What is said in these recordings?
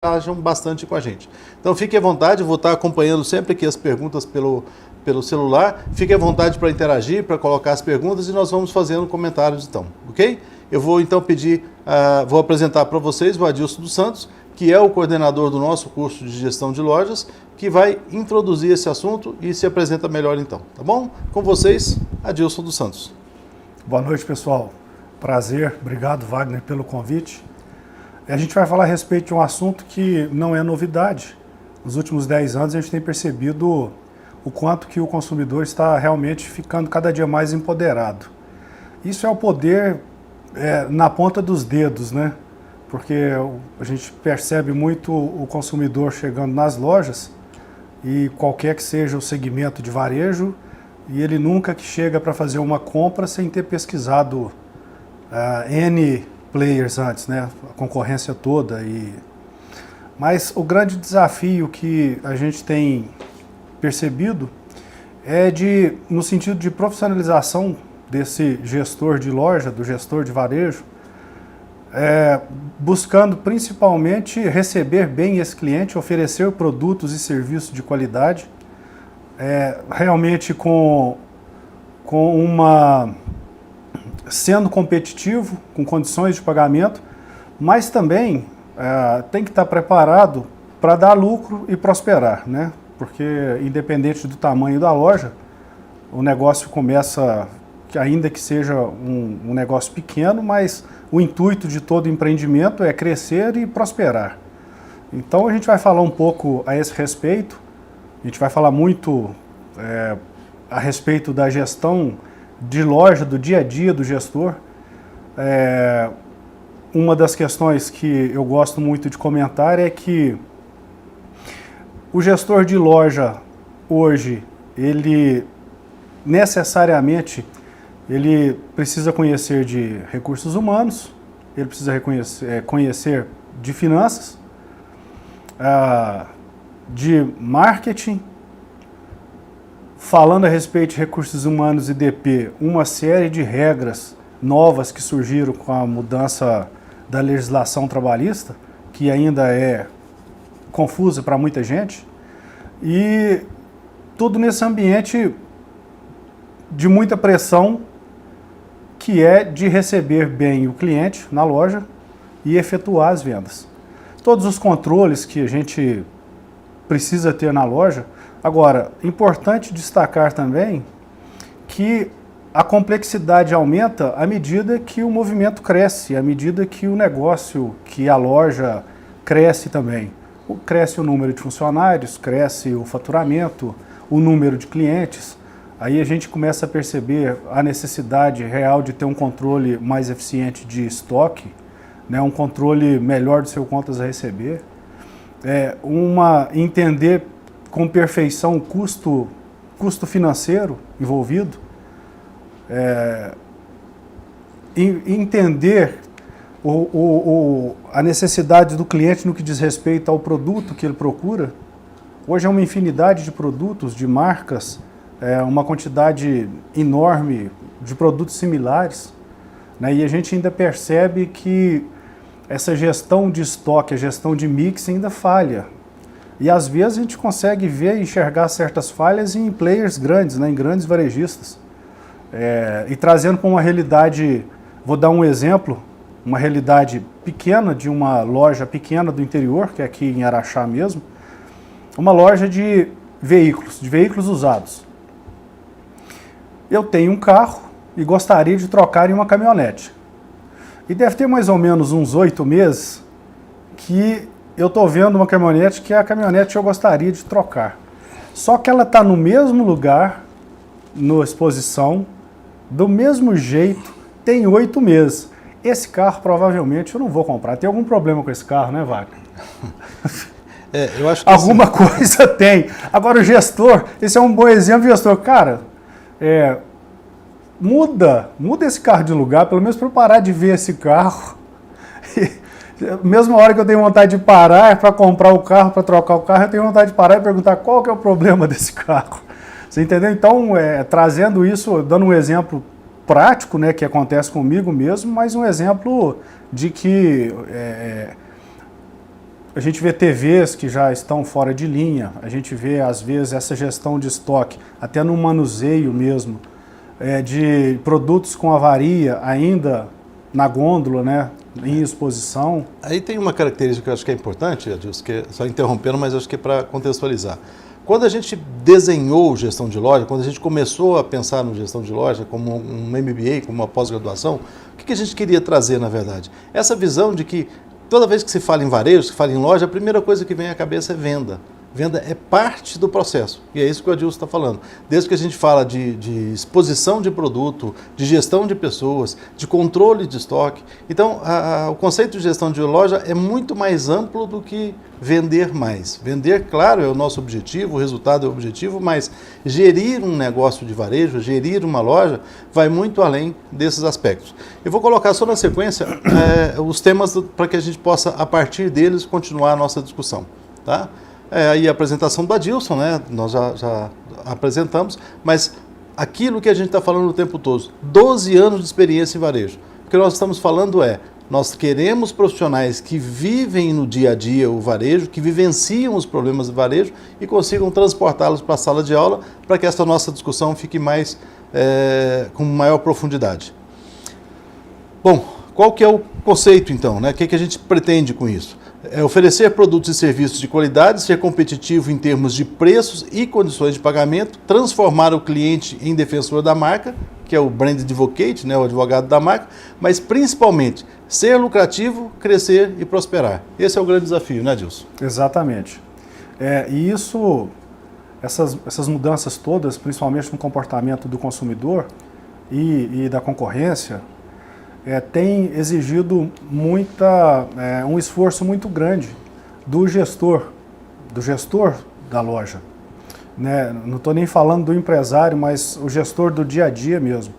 interajam bastante com a gente. Então fique à vontade, eu vou estar acompanhando sempre aqui as perguntas pelo celular. Fique à vontade para interagir, para colocar as perguntas e nós vamos fazendo comentários então, ok? Eu vou então pedir, vou apresentar para vocês o Adilson dos Santos, que é o coordenador do nosso curso de gestão de lojas, que vai introduzir esse assunto e se apresenta melhor então, tá bom? Com vocês, Adilson dos Santos. Boa noite, pessoal. Prazer, obrigado, Wagner, pelo convite. A gente vai falar a respeito de um assunto que não é novidade. Nos últimos 10 anos a gente tem percebido o quanto que o consumidor está realmente ficando cada dia mais empoderado. Isso é o poder na ponta dos dedos, né? Porque a gente percebe muito o consumidor chegando nas lojas e qualquer que seja o segmento de varejo, e ele nunca que chega para fazer uma compra sem ter pesquisado N players antes, né? A concorrência toda. Mas o grande desafio que a gente tem percebido é no sentido de profissionalização desse gestor de loja, do gestor de varejo, buscando principalmente receber bem esse cliente, oferecer produtos e serviços de qualidade, realmente sendo competitivo, com condições de pagamento, mas também tem que estar preparado para dar lucro e prosperar, né? Porque independente do tamanho da loja, o negócio começa, ainda que seja um negócio pequeno, mas o intuito de todo empreendimento é crescer e prosperar. Então a gente vai falar um pouco a esse respeito, a gente vai falar muito a respeito da gestão de loja, do dia a dia do gestor. Uma das questões que eu gosto muito de comentar é que o gestor de loja hoje, ele necessariamente precisa conhecer de recursos humanos, ele precisa conhecer de finanças, de marketing. Falando a respeito de recursos humanos e DP, uma série de regras novas que surgiram com a mudança da legislação trabalhista, que ainda é confusa para muita gente, e tudo nesse ambiente de muita pressão, que é de receber bem o cliente na loja e efetuar as vendas. Todos os controles que a gente precisa ter na loja. Agora, importante destacar também que a complexidade aumenta à medida que o movimento cresce, à medida que o negócio, que a loja cresce também. Cresce o número de funcionários, cresce o faturamento, o número de clientes. Aí a gente começa a perceber a necessidade real de ter um controle mais eficiente de estoque, né, um controle melhor do seu contas a receber, entender com perfeição o custo financeiro envolvido, entender a necessidade do cliente no que diz respeito ao produto que ele procura. Hoje é uma infinidade de produtos, de marcas, uma quantidade enorme de produtos similares, né? E a gente ainda percebe que essa gestão de estoque, a gestão de mix ainda falha. E às vezes a gente consegue ver e enxergar certas falhas em players grandes, né, em grandes varejistas. E trazendo para uma realidade, vou dar um exemplo, uma realidade pequena de uma loja pequena do interior, que é aqui em Araxá mesmo, uma loja de veículos usados. Eu tenho um carro e gostaria de trocar em uma caminhonete. E deve ter mais ou menos uns 8 meses que eu estou vendo uma caminhonete que é a caminhonete que eu gostaria de trocar. Só que ela está no mesmo lugar, na exposição, do mesmo jeito, tem 8 meses. Esse carro provavelmente eu não vou comprar. Tem algum problema com esse carro, né, Wagner? Eu acho que alguma coisa tem. Agora o gestor, esse é um bom exemplo, gestor. Cara, muda esse carro de lugar, pelo menos para eu parar de ver esse carro. Mesma hora que eu tenho vontade de parar para comprar o carro, para trocar o carro, eu tenho vontade de parar e perguntar qual que é o problema desse carro. Você entendeu? Então, trazendo isso, dando um exemplo prático, né, que acontece comigo mesmo, mas um exemplo de que a gente vê TVs que já estão fora de linha, a gente vê, às vezes, essa gestão de estoque, até no manuseio mesmo, de produtos com avaria ainda na gôndola, né, em exposição. Aí tem uma característica que eu acho que é importante, Adilson, que só interrompendo, mas acho que é para contextualizar. Quando a gente desenhou gestão de loja, quando a gente começou a pensar no gestão de loja como um MBA, como uma pós-graduação, o que a gente queria trazer, na verdade? Essa visão de que toda vez que se fala em varejo, se fala em loja, a primeira coisa que vem à cabeça é venda. Venda é parte do processo, e é isso que o Adilson está falando. Desde que a gente fala de exposição de produto, de gestão de pessoas, de controle de estoque. Então, o conceito de gestão de loja é muito mais amplo do que vender mais. Vender, claro, é o nosso objetivo, o resultado é o objetivo, mas gerir um negócio de varejo, gerir uma loja, vai muito além desses aspectos. Eu vou colocar só na sequência os temas para que a gente possa, a partir deles, continuar a nossa discussão, tá? Aí a apresentação do Adilson, né? Nós já apresentamos, mas aquilo que a gente está falando o tempo todo, 12 anos de experiência em varejo. O que nós estamos falando nós queremos profissionais que vivem no dia a dia o varejo, que vivenciam os problemas do varejo e consigam transportá-los para a sala de aula para que essa nossa discussão fique com maior profundidade. Bom, qual que é o conceito então, né? O que a gente pretende com isso? É oferecer produtos e serviços de qualidade, ser competitivo em termos de preços e condições de pagamento, transformar o cliente em defensor da marca, que é o brand advocate, né, o advogado da marca, mas principalmente ser lucrativo, crescer e prosperar. Esse é o grande desafio, né, Adilson? Exatamente. E essas mudanças todas, principalmente no comportamento do consumidor e da concorrência, tem exigido um esforço muito grande do gestor da loja. Né? Não estou nem falando do empresário, mas o gestor do dia a dia mesmo,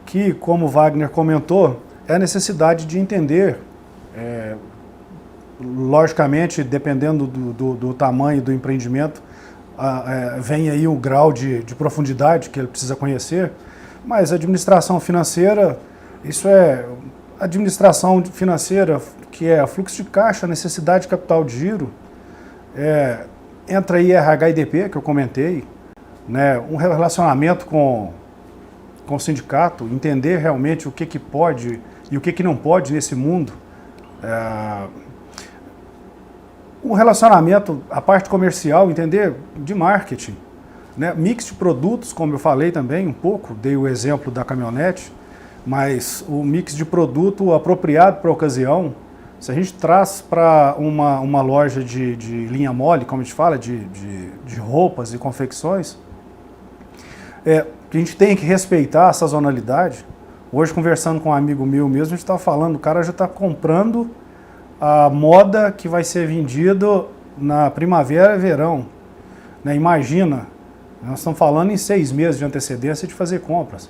que, como o Wagner comentou, é a necessidade de entender, logicamente, dependendo do tamanho do empreendimento, vem aí o grau de profundidade que ele precisa conhecer, mas a administração financeira, isso é administração financeira, que é fluxo de caixa, necessidade de capital de giro, entra aí RH e DP, que eu comentei, né, um relacionamento com o sindicato, entender realmente o que pode e o que não pode nesse mundo. Um relacionamento, a parte comercial, entender de marketing, né, mix de produtos, como eu falei também um pouco, dei o exemplo da caminhonete, mas o mix de produto apropriado para a ocasião, se a gente traz para uma loja de linha mole, como a gente fala, de roupas e confecções, a gente tem que respeitar a sazonalidade. Hoje, conversando com um amigo meu mesmo, a gente estava falando, o cara já está comprando a moda que vai ser vendida na primavera e verão. Né? Imagina, nós estamos falando em 6 meses de antecedência de fazer compras.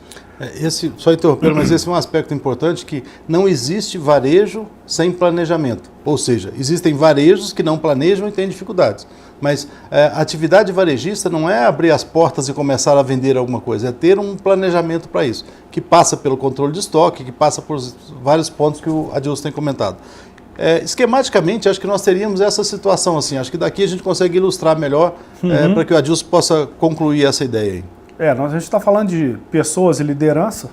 Só interrompendo, mas esse é um aspecto importante, que não existe varejo sem planejamento. Ou seja, existem varejos que não planejam e têm dificuldades. Mas a atividade varejista não é abrir as portas e começar a vender alguma coisa, é ter um planejamento para isso, que passa pelo controle de estoque, que passa por vários pontos que o Adilson tem comentado. Esquematicamente, acho que nós teríamos essa situação assim. Acho que daqui a gente consegue ilustrar melhor para que o Adilson possa concluir essa ideia aí. A gente está falando de pessoas e liderança,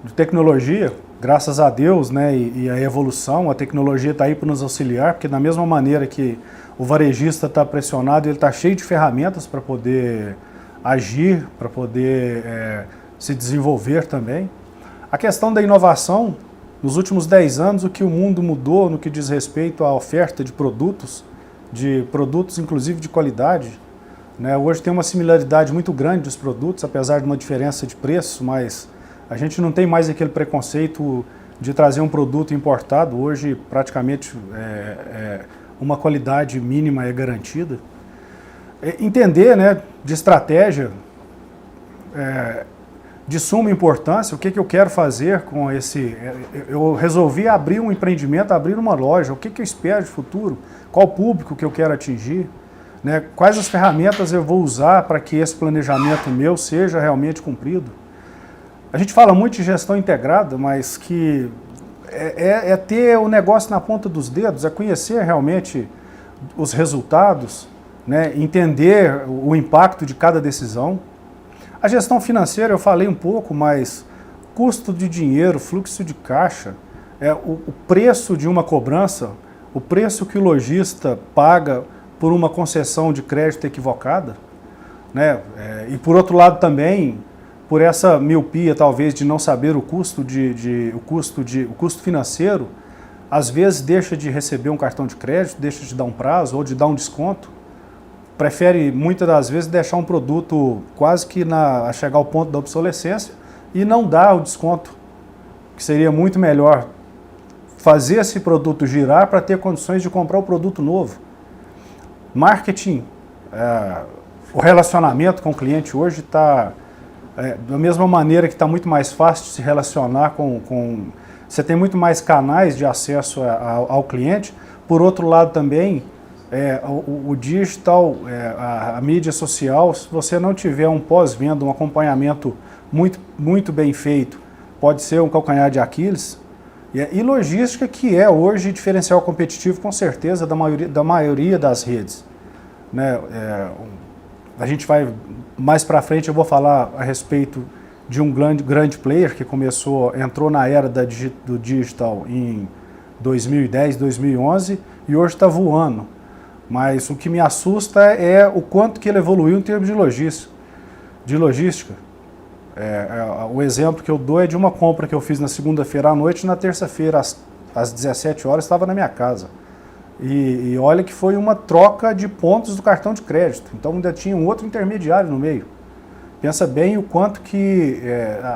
de tecnologia, graças a Deus, né, e a evolução, a tecnologia está aí para nos auxiliar, porque da mesma maneira que o varejista está pressionado, ele está cheio de ferramentas para poder agir, para poder se desenvolver também. A questão da inovação, nos últimos 10 anos, o que o mundo mudou no que diz respeito à oferta de produtos inclusive de qualidade, né? Hoje tem uma similaridade muito grande dos produtos, apesar de uma diferença de preço, mas a gente não tem mais aquele preconceito de trazer um produto importado. Hoje, praticamente, uma qualidade mínima é garantida. Entender, né, de estratégia, de suma importância, o que eu quero fazer com esse... Eu resolvi abrir um empreendimento, abrir uma loja, o que eu espero de futuro, qual público que eu quero atingir, né, quais as ferramentas eu vou usar para que esse planejamento meu seja realmente cumprido. A gente fala muito de gestão integrada, mas que é ter o negócio na ponta dos dedos, é conhecer realmente os resultados, né, entender o impacto de cada decisão. A gestão financeira eu falei um pouco, mas custo de dinheiro, fluxo de caixa, o preço de uma cobrança, o preço que o lojista paga por uma concessão de crédito equivocada, né? E por outro lado também, por essa miopia talvez de não saber o custo o custo financeiro, às vezes deixa de receber um cartão de crédito, deixa de dar um prazo ou de dar um desconto, prefere muitas das vezes deixar um produto quase que a chegar ao ponto da obsolescência e não dar o desconto, que seria muito melhor fazer esse produto girar para ter condições de comprar o produto novo. Marketing, o relacionamento com o cliente hoje está da mesma maneira que está muito mais fácil de se relacionar você tem muito mais canais de acesso ao cliente. Por outro lado também, o digital, a mídia social, se você não tiver um pós-venda, um acompanhamento muito bem feito, pode ser um calcanhar de Aquiles. E logística, que é hoje diferencial competitivo, com certeza, da maioria das redes. Né? A gente vai, mais para frente, eu vou falar a respeito de um grande player que entrou na era do digital em 2010, 2011 e hoje está voando. Mas o que me assusta é o quanto que ele evoluiu em termos de logística. O exemplo que eu dou é de uma compra que eu fiz na segunda-feira à noite, na terça-feira às 17 horas estava na minha casa. E olha que foi uma troca de pontos do cartão de crédito, então ainda tinha um outro intermediário no meio. Pensa bem o quanto que,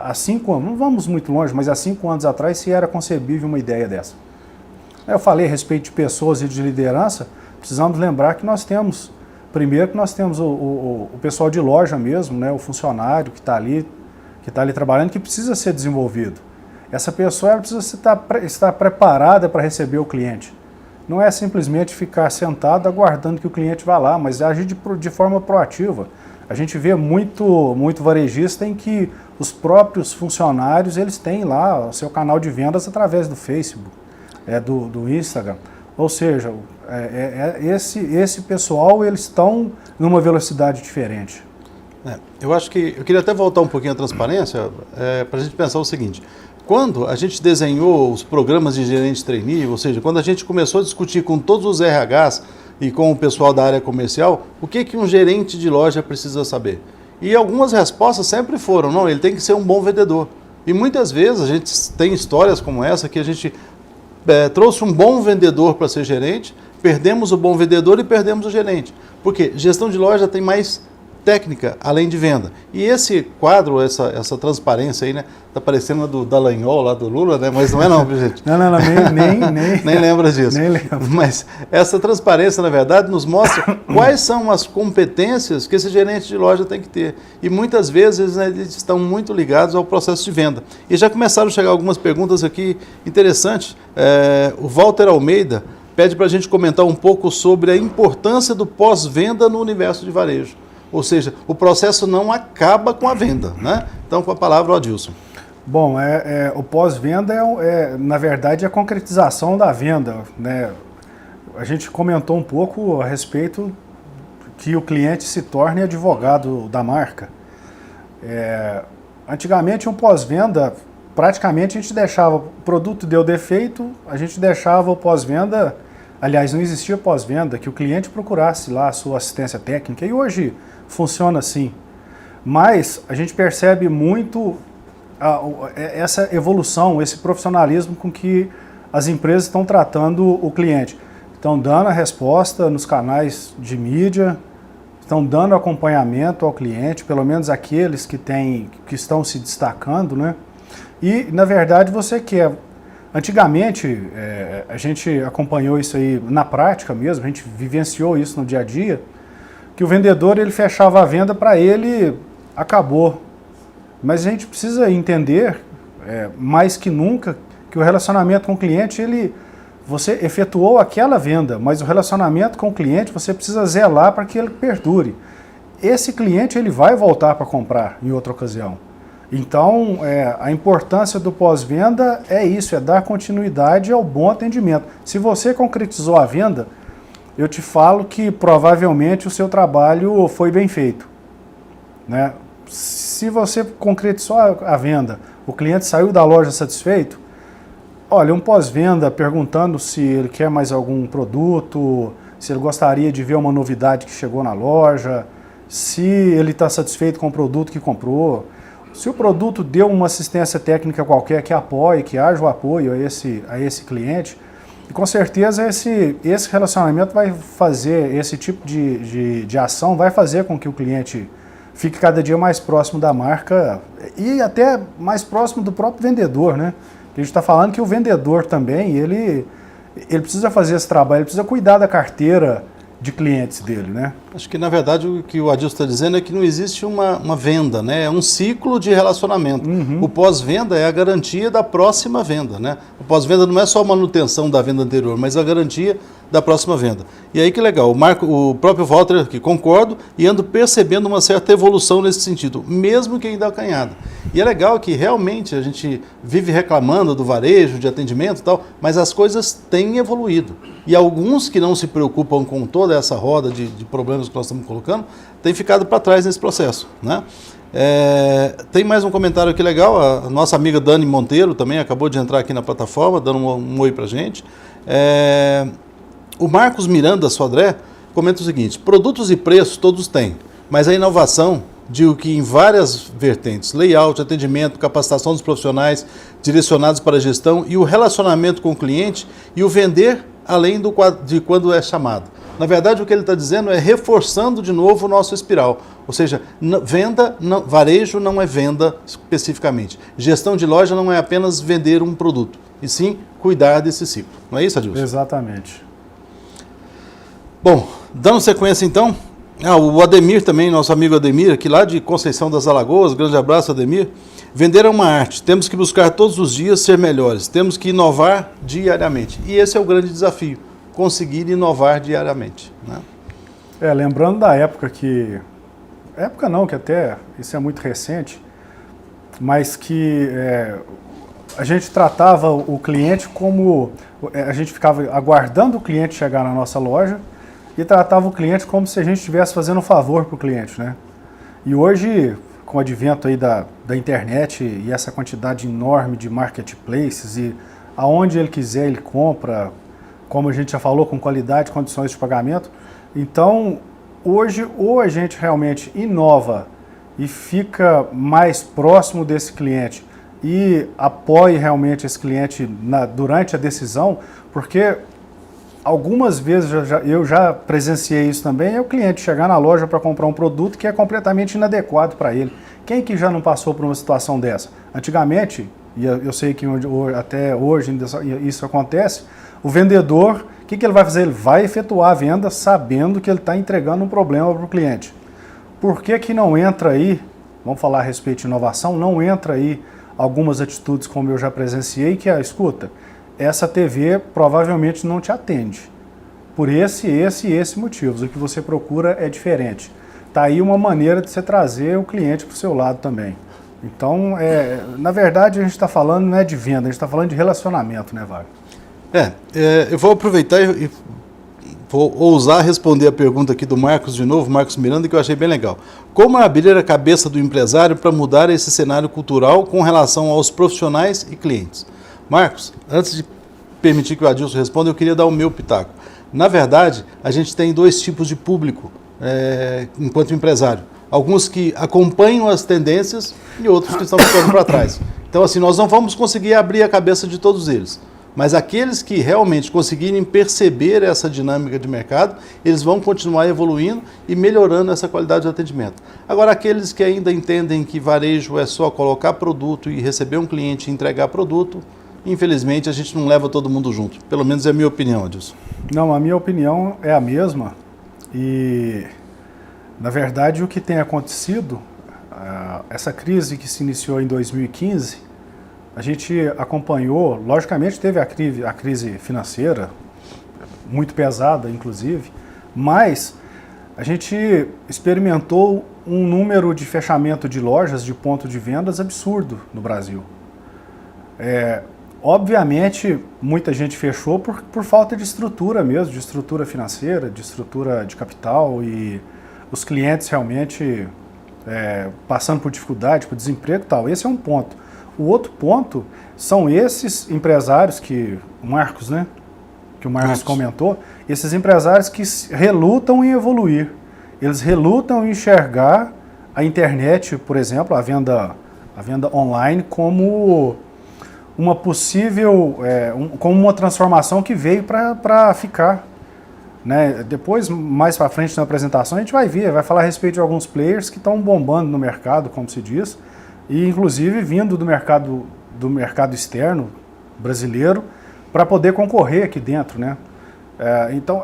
há 5 anos, não vamos muito longe, mas há 5 anos atrás se era concebível uma ideia dessa. Eu falei a respeito de pessoas e de liderança, precisamos lembrar que nós temos, primeiro que nós temos o pessoal de loja mesmo, né, o funcionário que está ali trabalhando, que precisa ser desenvolvido. Essa pessoa ela precisa estar preparada para receber o cliente. Não é simplesmente ficar sentado aguardando que o cliente vá lá, mas agir de forma proativa. A gente vê muito varejista em que os próprios funcionários eles têm lá o seu canal de vendas através do Facebook, do Instagram. Ou seja, esse pessoal eles estão numa velocidade diferente. Eu acho que eu queria até voltar um pouquinho à transparência para a gente pensar o seguinte. Quando a gente desenhou os programas de gerente trainee, ou seja, quando a gente começou a discutir com todos os RHs e com o pessoal da área comercial, o que um gerente de loja precisa saber? E algumas respostas sempre foram, não, ele tem que ser um bom vendedor. E muitas vezes a gente tem histórias como essa, que a gente trouxe um bom vendedor para ser gerente, perdemos o bom vendedor e perdemos o gerente. Porque gestão de loja tem mais técnica, além de venda. E esse quadro, essa transparência aí, né, tá parecendo a do Dallagnol, lá do Lula, né, mas não é não, gente. Não, nem lembra disso. Nem lembro. Mas essa transparência, na verdade, nos mostra quais são as competências que esse gerente de loja tem que ter. E muitas vezes, né, eles estão muito ligados ao processo de venda. E já começaram a chegar algumas perguntas aqui interessantes. O Walter Almeida pede para a gente comentar um pouco sobre a importância do pós-venda no universo de varejo. Ou seja, o processo não acaba com a venda, né? Então, com a palavra, o Adilson. Bom, o pós-venda na verdade, a concretização da venda, né? A gente comentou um pouco a respeito que o cliente se torne advogado da marca. Antigamente, um pós-venda, praticamente a gente deixava, o produto deu defeito, a gente deixava o pós-venda, aliás, não existia pós-venda, que o cliente procurasse lá a sua assistência técnica, e hoje funciona assim. Mas a gente percebe muito essa evolução, esse profissionalismo com que as empresas estão tratando o cliente. Estão dando a resposta nos canais de mídia, estão dando acompanhamento ao cliente, pelo menos aqueles que estão se destacando, né? E, na verdade, você quer... Antigamente, a gente acompanhou isso aí na prática mesmo, a gente vivenciou isso no dia a dia, que o vendedor ele fechava a venda para ele, acabou. Mas a gente precisa entender, mais que nunca, que o relacionamento com o cliente, você efetuou aquela venda, mas o relacionamento com o cliente você precisa zelar para que ele perdure. Esse cliente ele vai voltar para comprar em outra ocasião. Então, a importância do pós-venda é isso, é dar continuidade ao bom atendimento. Se você concretizou a venda, eu te falo que provavelmente o seu trabalho foi bem feito, né? Se você concretizou a venda, o cliente saiu da loja satisfeito, olha, um pós-venda perguntando se ele quer mais algum produto, se ele gostaria de ver uma novidade que chegou na loja, se ele está satisfeito com o produto que comprou, se o produto deu uma assistência técnica qualquer que apoie, que haja o apoio a esse cliente, e com certeza esse relacionamento vai fazer, esse tipo de ação vai fazer com que o cliente fique cada dia mais próximo da marca e até mais próximo do próprio vendedor, né? A gente está falando que o vendedor também, ele precisa fazer esse trabalho, ele precisa cuidar da carteira de clientes dele, né? Acho que, na verdade, o que o Adilson está dizendo é que não existe uma venda, né? É um ciclo de relacionamento. O pós-venda é a garantia da próxima venda, né? O pós-venda não é só a manutenção da venda anterior, mas a garantia da próxima venda. E aí que legal, o próprio Walter aqui, concordo, e ando percebendo uma certa evolução nesse sentido, mesmo que ainda acanhada. E é legal que realmente a gente vive reclamando do varejo, de atendimento e tal, mas as coisas têm evoluído. E alguns que não se preocupam com toda essa roda de problemas que nós estamos colocando, têm ficado para trás nesse processo, né? Tem mais um comentário aqui legal, a nossa amiga Dani Monteiro também acabou de entrar aqui na plataforma, dando um oi para a gente. O Marcos Miranda Sodré comenta o seguinte: produtos e preços todos têm, mas a inovação, digo que em várias vertentes, layout, atendimento, capacitação dos profissionais direcionados para a gestão e o relacionamento com o cliente e o vender além de quando é chamado. Na verdade, o que ele está dizendo é reforçando de novo o nosso espiral. Ou seja, varejo não é venda especificamente. Gestão de loja não é apenas vender um produto, e sim cuidar desse ciclo. Não é isso, Adilson? Exatamente. Bom, dando sequência então, o Ademir também, nosso amigo Ademir, aqui lá de Conceição das Alagoas, grande abraço, Ademir. Vender é uma arte, temos que buscar todos os dias ser melhores, temos que inovar diariamente. E esse é o grande desafio, conseguir inovar diariamente, né? Lembrando da época que... Época não, que até isso é muito recente, mas que a gente tratava o cliente como... A gente ficava aguardando o cliente chegar na nossa loja e tratava o cliente como se a gente estivesse fazendo um favor para o cliente, né? E hoje, com o advento aí da internet e essa quantidade enorme de marketplaces e aonde ele quiser ele compra, como a gente já falou, com qualidade, condições de pagamento. Então, hoje, ou a gente realmente inova e fica mais próximo desse cliente e apoie realmente esse cliente durante a decisão, porque algumas vezes eu já presenciei isso também, é o cliente chegar na loja para comprar um produto que é completamente inadequado para ele. Quem que já não passou por uma situação dessa? Antigamente, e eu sei que até hoje isso acontece, o vendedor, o que ele vai fazer? Ele vai efetuar a venda sabendo que ele está entregando um problema para o cliente. Por que não entra aí, vamos falar a respeito de inovação, não entra aí algumas atitudes como eu já presenciei, que escuta, essa TV provavelmente não te atende. Por esse motivos. O que você procura é diferente. Está aí uma maneira de você trazer o cliente para o seu lado também. Então, na verdade, a gente está falando não é de venda, a gente está falando de relacionamento, né, Wagner? Eu vou aproveitar e vou ousar responder a pergunta aqui do Marcos de novo, Marcos Miranda, que eu achei bem legal. Como abrir a cabeça do empresário para mudar esse cenário cultural com relação aos profissionais e clientes? Marcos, antes de permitir que o Adilson responda, eu queria dar o meu pitaco. Na verdade, a gente tem dois tipos de público enquanto empresário. Alguns que acompanham as tendências e outros que estão ficando para trás. Então, assim, nós não vamos conseguir abrir a cabeça de todos eles. Mas aqueles que realmente conseguirem perceber essa dinâmica de mercado, eles vão continuar evoluindo e melhorando essa qualidade de atendimento. Agora, aqueles que ainda entendem que varejo é só colocar produto e receber um cliente e entregar produto, infelizmente a gente não leva todo mundo junto. Pelo menos é a minha opinião, Adilson. Não, a minha opinião é a mesma. E, na verdade, o que tem acontecido, essa crise que se iniciou em 2015, a gente acompanhou, logicamente teve a crise financeira, muito pesada inclusive, mas a gente experimentou um número de fechamento de lojas, de ponto de vendas absurdo no Brasil. Obviamente, muita gente fechou por falta de estrutura mesmo, de estrutura financeira, de estrutura de capital, e os clientes realmente passando por dificuldade, por desemprego e tal. Esse é um ponto. O outro ponto são esses empresários que o Marcos, né? Que o Marcos comentou, esses empresários que relutam em evoluir. Eles relutam em enxergar a internet, por exemplo, a venda online como uma possível, como uma transformação que veio para ficar. Né? Depois, mais para frente na apresentação, a gente vai ver, vai falar a respeito de alguns players que estão bombando no mercado, como se diz, e inclusive vindo do mercado externo brasileiro para poder concorrer aqui dentro, né? Então,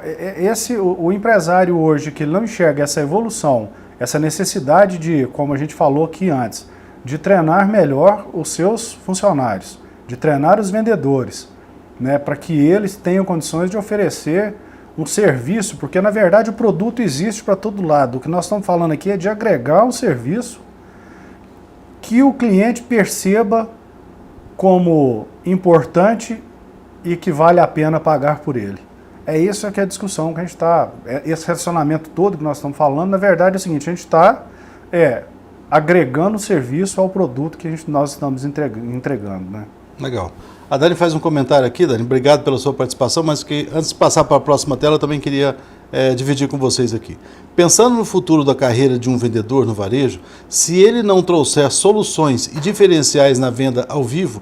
o empresário hoje que não enxerga essa evolução, essa necessidade de, como a gente falou aqui antes, de treinar melhor os seus funcionários, de treinar os vendedores, né, para que eles tenham condições de oferecer um serviço, porque na verdade o produto existe para todo lado. O que nós estamos falando aqui é de agregar um serviço que o cliente perceba como importante e que vale a pena pagar por ele. É isso que é a discussão que a gente está... Esse relacionamento todo que nós estamos falando, na verdade é o seguinte, a gente está agregando serviço ao produto que nós estamos entregando. Né? Legal. A Dani faz um comentário aqui, Dani, obrigado pela sua participação, mas que antes de passar para a próxima tela, eu também queria dividir com vocês aqui. Pensando no futuro da carreira de um vendedor no varejo, se ele não trouxer soluções e diferenciais na venda ao vivo,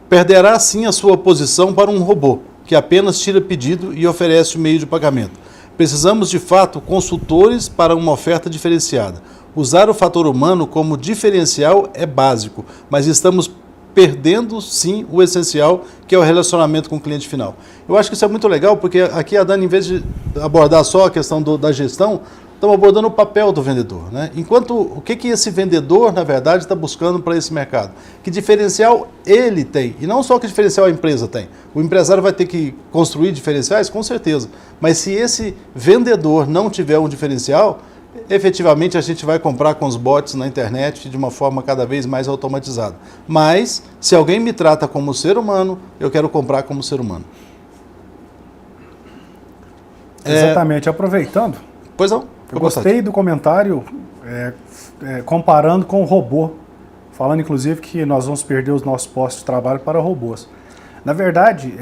perderá sim a sua posição para um robô, que apenas tira pedido e oferece o meio de pagamento. Precisamos, de fato, consultores para uma oferta diferenciada. Usar o fator humano como diferencial é básico, mas estamos perdendo, sim, o essencial, que é o relacionamento com o cliente final. Eu acho que isso é muito legal, porque aqui a Dani, em vez de abordar só a questão da gestão, estamos abordando o papel do vendedor. Né? Enquanto, o que esse vendedor, na verdade, está buscando para esse mercado? Que diferencial ele tem? E não só que diferencial a empresa tem. O empresário vai ter que construir diferenciais? Com certeza. Mas se esse vendedor não tiver um diferencial, efetivamente a gente vai comprar com os bots na internet de uma forma cada vez mais automatizada. Mas, se alguém me trata como ser humano, eu quero comprar como ser humano. Exatamente. Aproveitando, pois não. Eu gostei do comentário comparando com o robô, falando inclusive que nós vamos perder os nossos postos de trabalho para robôs. Na verdade,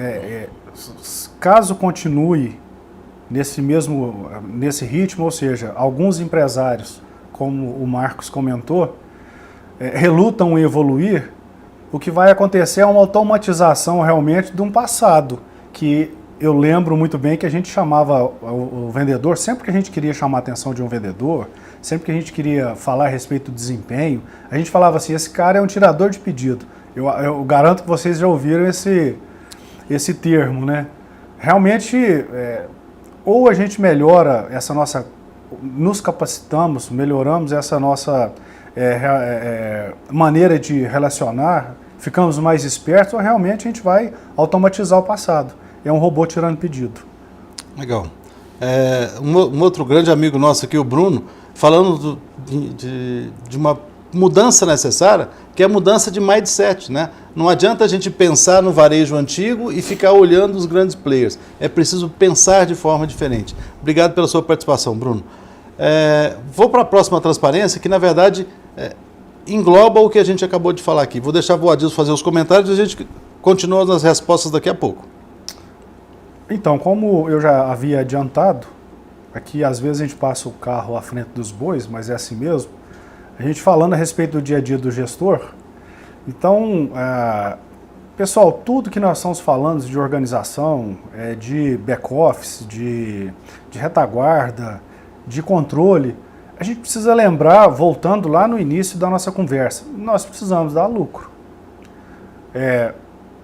caso continue nesse ritmo, ou seja, alguns empresários, como o Marcos comentou, relutam em evoluir, o que vai acontecer é uma automatização realmente de um passado, que eu lembro muito bem que a gente chamava o vendedor, sempre que a gente queria chamar a atenção de um vendedor, sempre que a gente queria falar a respeito do desempenho, a gente falava assim, esse cara é um tirador de pedido. Eu garanto que vocês já ouviram esse termo, né? Realmente, ou a gente melhora essa nossa, nos capacitamos, melhoramos essa nossa maneira de relacionar, ficamos mais espertos, ou realmente a gente vai automatizar o passado. É um robô tirando pedido. Legal. Um outro grande amigo nosso aqui, o Bruno, falando de uma mudança necessária, que é a mudança de mindset, né? Não adianta a gente pensar no varejo antigo e ficar olhando os grandes players. É preciso pensar de forma diferente. Obrigado pela sua participação, Bruno. Vou para a próxima transparência, que na verdade engloba o que a gente acabou de falar aqui. Vou deixar o Adilson fazer os comentários e a gente continua nas respostas daqui a pouco. Então, como eu já havia adiantado, aqui às vezes a gente passa o carro à frente dos bois, mas é assim mesmo, a gente falando a respeito do dia a dia do gestor. Então, pessoal, tudo que nós estamos falando de organização, de back-office, de retaguarda, de controle, a gente precisa lembrar, voltando lá no início da nossa conversa, nós precisamos dar lucro.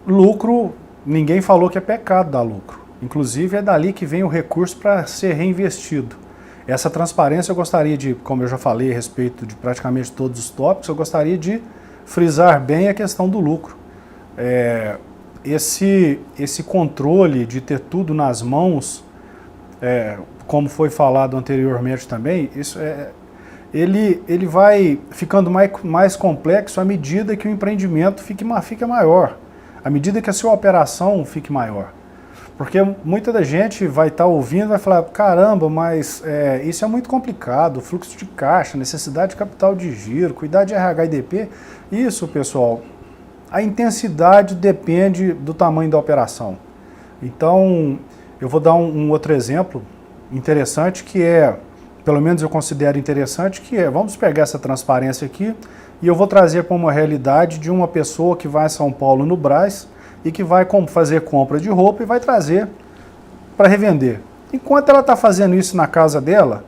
Lucro, ninguém falou que é pecado dar lucro. Inclusive é dali que vem o recurso para ser reinvestido. Essa transparência eu gostaria de, como eu já falei a respeito de praticamente todos os tópicos, eu gostaria de frisar bem a questão do lucro. Esse controle de ter tudo nas mãos, como foi falado anteriormente também, ele vai ficando mais complexo à medida que o empreendimento fica maior, à medida que a sua operação fique maior. Porque muita da gente vai estar ouvindo e vai falar, caramba, mas isso é muito complicado, fluxo de caixa, necessidade de capital de giro, cuidar de RH e DP. Isso, pessoal, a intensidade depende do tamanho da operação. Então, eu vou dar um outro exemplo interessante, que pelo menos eu considero interessante, vamos pegar essa transparência aqui e eu vou trazer para uma realidade de uma pessoa que vai a São Paulo no Brás e que vai fazer compra de roupa e vai trazer para revender. Enquanto ela está fazendo isso na casa dela,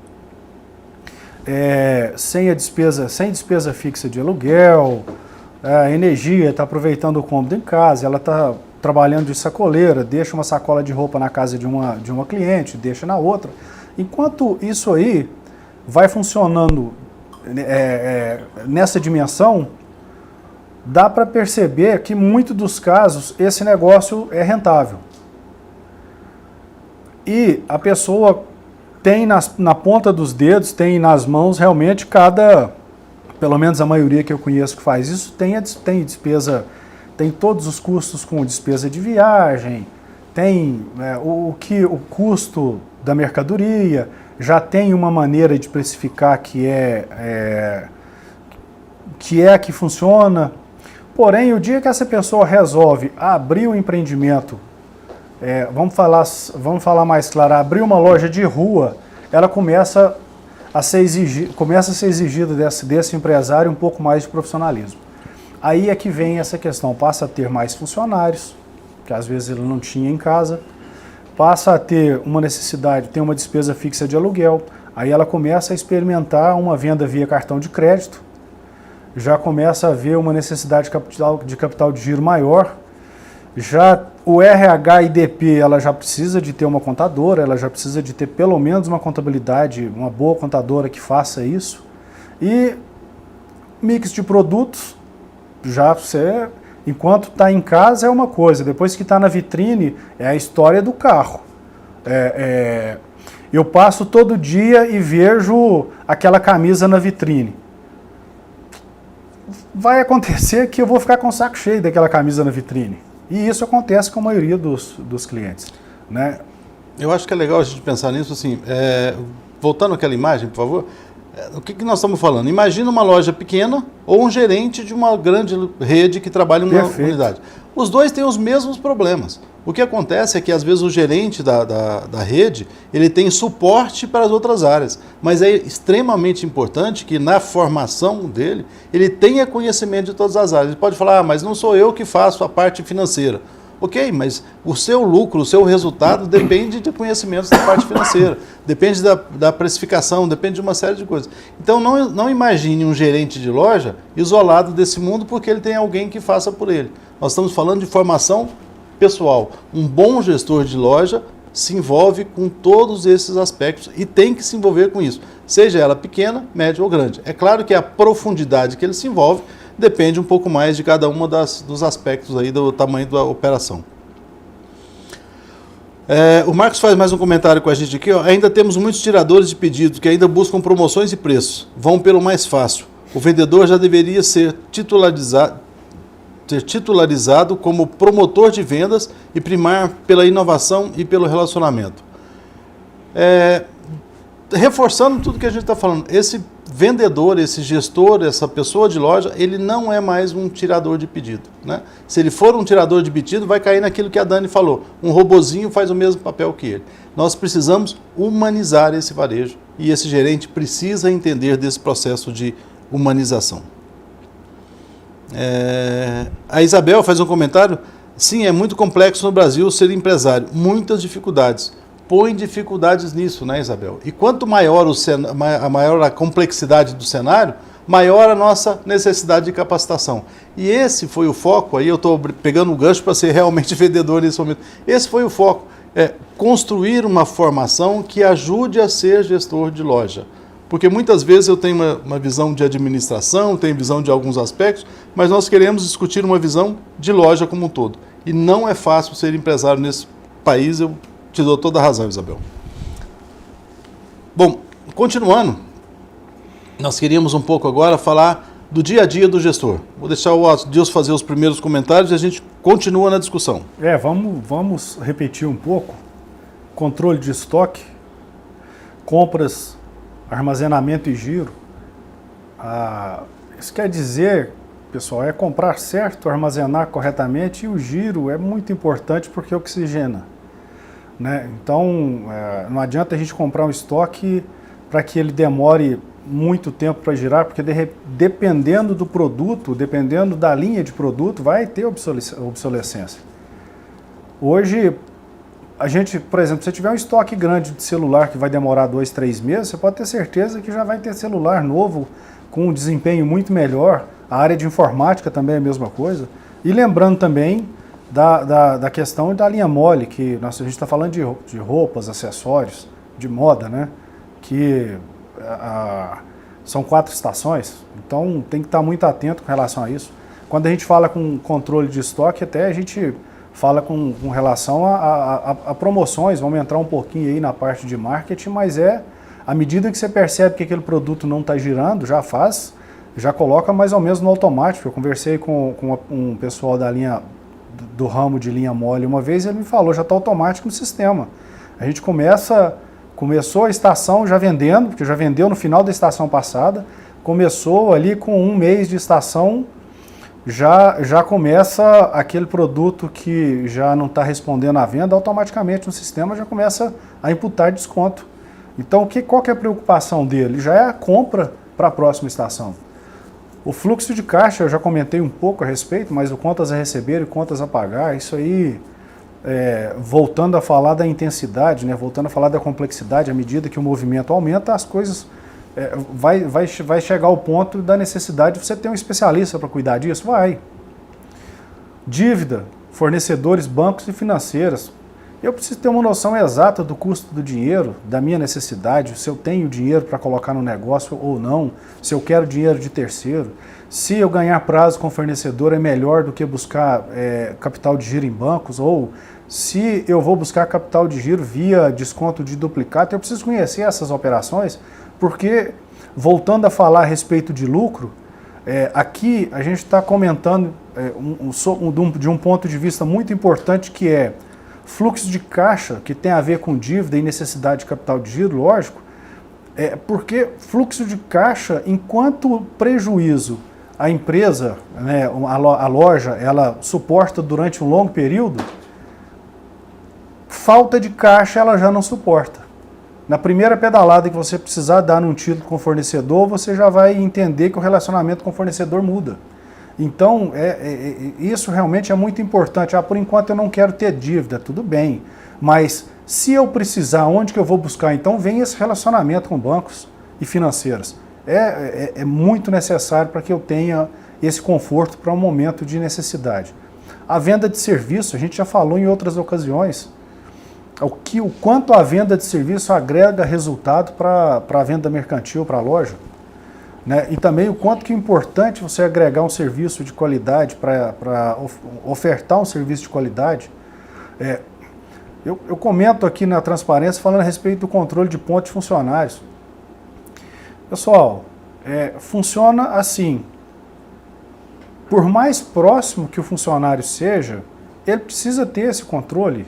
sem despesa fixa de aluguel, energia, está aproveitando o cômodo em casa, ela está trabalhando de sacoleira, deixa uma sacola de roupa na casa de uma cliente, deixa na outra. Enquanto isso aí vai funcionando nessa dimensão, dá para perceber que, em muitos dos casos, esse negócio é rentável. E a pessoa tem na ponta dos dedos, tem nas mãos, realmente, pelo menos a maioria que eu conheço que faz isso, tem despesa, tem todos os custos com despesa de viagem, tem o custo da mercadoria, já tem uma maneira de precificar que funciona. Porém, o dia que essa pessoa resolve abrir o empreendimento, vamos falar mais claro, abrir uma loja de rua, ela começa a ser exigida desse empresário um pouco mais de profissionalismo. Aí é que vem essa questão, passa a ter mais funcionários, que às vezes ele não tinha em casa, passa a ter uma necessidade, tem uma despesa fixa de aluguel, aí ela começa a experimentar uma venda via cartão de crédito, já começa a ver uma necessidade de capital de giro maior, já o RH e DP, ela já precisa de ter uma contadora, ela já precisa de ter pelo menos uma contabilidade, uma boa contadora que faça isso, e mix de produtos, já você, enquanto está em casa é uma coisa, depois que está na vitrine é a história do carro. Eu passo todo dia e vejo aquela camisa na vitrine. Vai acontecer que eu vou ficar com o saco cheio daquela camisa na vitrine. E isso acontece com a maioria dos clientes, né? Eu acho que é legal a gente pensar nisso, assim, voltando àquela imagem, por favor, o que nós estamos falando? Imagina uma loja pequena ou um gerente de uma grande rede que trabalha em uma unidade. Os dois têm os mesmos problemas. O que acontece é que, às vezes, o gerente da rede, ele tem suporte para as outras áreas, mas é extremamente importante que, na formação dele, ele tenha conhecimento de todas as áreas. Ele pode falar, mas não sou eu que faço a parte financeira. Ok, mas o seu lucro, o seu resultado depende de conhecimentos da parte financeira, depende da precificação, depende de uma série de coisas. Então, não imagine um gerente de loja isolado desse mundo porque ele tem alguém que faça por ele. Nós estamos falando de formação pessoal. Um bom gestor de loja se envolve com todos esses aspectos e tem que se envolver com isso, seja ela pequena, média ou grande. É claro que a profundidade que ele se envolve depende um pouco mais de cada uma dos aspectos aí do tamanho da operação. O Marcos faz mais um comentário com a gente aqui. Ó. Ainda temos muitos tiradores de pedidos que ainda buscam promoções e preços. Vão pelo mais fácil. O vendedor já deveria ser titularizado como promotor de vendas e primar pela inovação e pelo relacionamento. Reforçando tudo que a gente está falando, esse vendedor, esse gestor, essa pessoa de loja, ele não é mais um tirador de pedido, né? Se ele for um tirador de pedido, vai cair naquilo que a Dani falou, um robozinho faz o mesmo papel que ele. Nós precisamos humanizar esse varejo e esse gerente precisa entender desse processo de humanização. A Isabel faz um comentário, sim, é muito complexo no Brasil ser empresário, muitas dificuldades. Põe dificuldades nisso, né, Isabel? E quanto maior maior a complexidade do cenário, maior a nossa necessidade de capacitação. E esse foi o foco, aí eu estou pegando um gancho para ser realmente vendedor nesse momento. Esse foi o foco, construir uma formação que ajude a ser gestor de loja. Porque muitas vezes eu tenho uma visão de administração, tenho visão de alguns aspectos, mas nós queremos discutir uma visão de loja como um todo. E não é fácil ser empresário nesse país, eu te dou toda a razão, Isabel. Bom, continuando, nós queríamos um pouco agora falar do dia a dia do gestor. Vou deixar o Adilson fazer os primeiros comentários e a gente continua na discussão. Vamos repetir um pouco. Controle de estoque, compras, armazenamento e giro. Isso quer dizer, pessoal, é comprar certo, armazenar corretamente, e o giro é muito importante porque oxigena, né? Então, não adianta a gente comprar um estoque para que ele demore muito tempo para girar, porque dependendo do produto, dependendo da linha de produto, vai ter obsolescência. Hoje, a gente, por exemplo, se você tiver um estoque grande de celular que vai demorar 2, 3 meses, você pode ter certeza que já vai ter celular novo com um desempenho muito melhor. A área de informática também é a mesma coisa. E lembrando também da questão da linha mole, que a gente está falando de roupas, acessórios, de moda, né? Que são 4 estações, então tem que estar muito atento com relação a isso. Quando a gente fala com controle de estoque, até a gente fala com relação a promoções, vamos entrar um pouquinho aí na parte de marketing, mas à medida que você percebe que aquele produto não está girando, já coloca mais ou menos no automático. Eu conversei com um pessoal do ramo de linha mole uma vez, e ele me falou, já está automático no sistema. A gente começou a estação já vendendo, porque já vendeu no final da estação passada, começou ali com 1 mês de estação, já começa aquele produto que já não está respondendo à venda, automaticamente no sistema já começa a imputar desconto. Então, qual que é a preocupação dele? Já é a compra para a próxima estação. O fluxo de caixa, eu já comentei um pouco a respeito, mas o contas a receber e contas a pagar, isso aí, voltando a falar da intensidade, né, voltando a falar da complexidade, à medida que o movimento aumenta, as coisas vai chegar ao ponto da necessidade de você ter um especialista para cuidar disso? Vai. Dívida, fornecedores, bancos e financeiras. Eu preciso ter uma noção exata do custo do dinheiro, da minha necessidade, se eu tenho dinheiro para colocar no negócio ou não, se eu quero dinheiro de terceiro, se eu ganhar prazo com o fornecedor é melhor do que buscar capital de giro em bancos, ou se eu vou buscar capital de giro via desconto de duplicata. Eu preciso conhecer essas operações, porque, voltando a falar a respeito de lucro, aqui a gente está comentando de um ponto de vista muito importante, que é fluxo de caixa, que tem a ver com dívida e necessidade de capital de giro, lógico, porque fluxo de caixa, enquanto prejuízo a empresa, né, a loja, ela suporta durante um longo período, falta de caixa ela já não suporta. Na primeira pedalada que você precisar dar num título com o fornecedor, você já vai entender que o relacionamento com o fornecedor muda. Então, isso realmente é muito importante. Por enquanto eu não quero ter dívida, tudo bem. Mas se eu precisar, onde que eu vou buscar? Então vem esse relacionamento com bancos e financeiras. É muito necessário para que eu tenha esse conforto para um momento de necessidade. A venda de serviço, a gente já falou em outras ocasiões, o quanto a venda de serviço agrega resultado para a venda mercantil, para a loja. Né? E também o quanto que é importante você agregar um serviço de qualidade, para ofertar um serviço de qualidade. Eu comento aqui na transparência falando a respeito do controle de pontos de funcionários. Pessoal, funciona assim. Por mais próximo que o funcionário seja, ele precisa ter esse controle.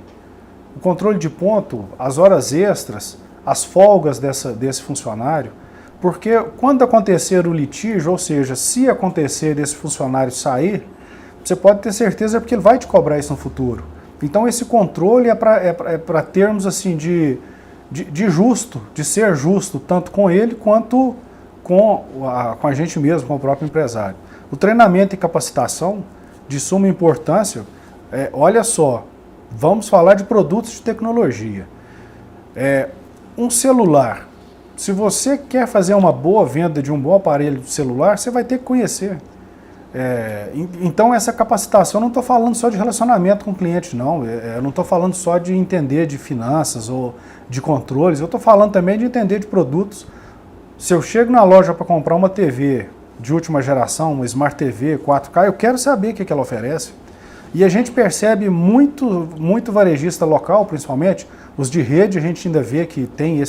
O controle de ponto, as horas extras, as folgas desse funcionário. Porque quando acontecer o litígio, ou seja, se acontecer desse funcionário sair, você pode ter certeza porque ele vai te cobrar isso no futuro. Então esse controle é para termos assim de justo, de ser justo, tanto com ele quanto com a gente mesmo, com o próprio empresário. O treinamento e capacitação, de suma importância, olha só, vamos falar de produtos de tecnologia. Um celular. Se você quer fazer uma boa venda de um bom aparelho de celular, você vai ter que conhecer. Então essa capacitação, eu não estou falando só de relacionamento com o cliente, não. Eu não estou falando só de entender de finanças ou de controles, eu estou falando também de entender de produtos. Se eu chego na loja para comprar uma TV de última geração, uma Smart TV 4K, eu quero saber o que ela oferece. E a gente percebe muito varejista local, principalmente, os de rede, a gente ainda vê que tem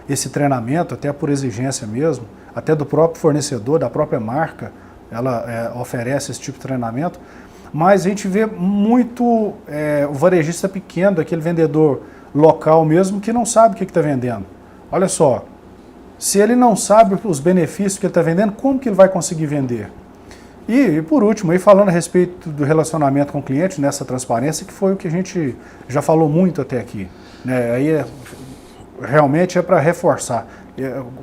esse treinamento, até por exigência mesmo, até do próprio fornecedor, da própria marca, ela oferece esse tipo de treinamento, mas a gente vê muito o varejista pequeno, aquele vendedor local mesmo, que não sabe o que está vendendo. Olha só, se ele não sabe os benefícios que ele está vendendo, como que ele vai conseguir vender? E por último, aí falando a respeito do relacionamento com o cliente, nessa transparência, que foi o que a gente já falou muito até aqui. Né? Aí realmente é para reforçar.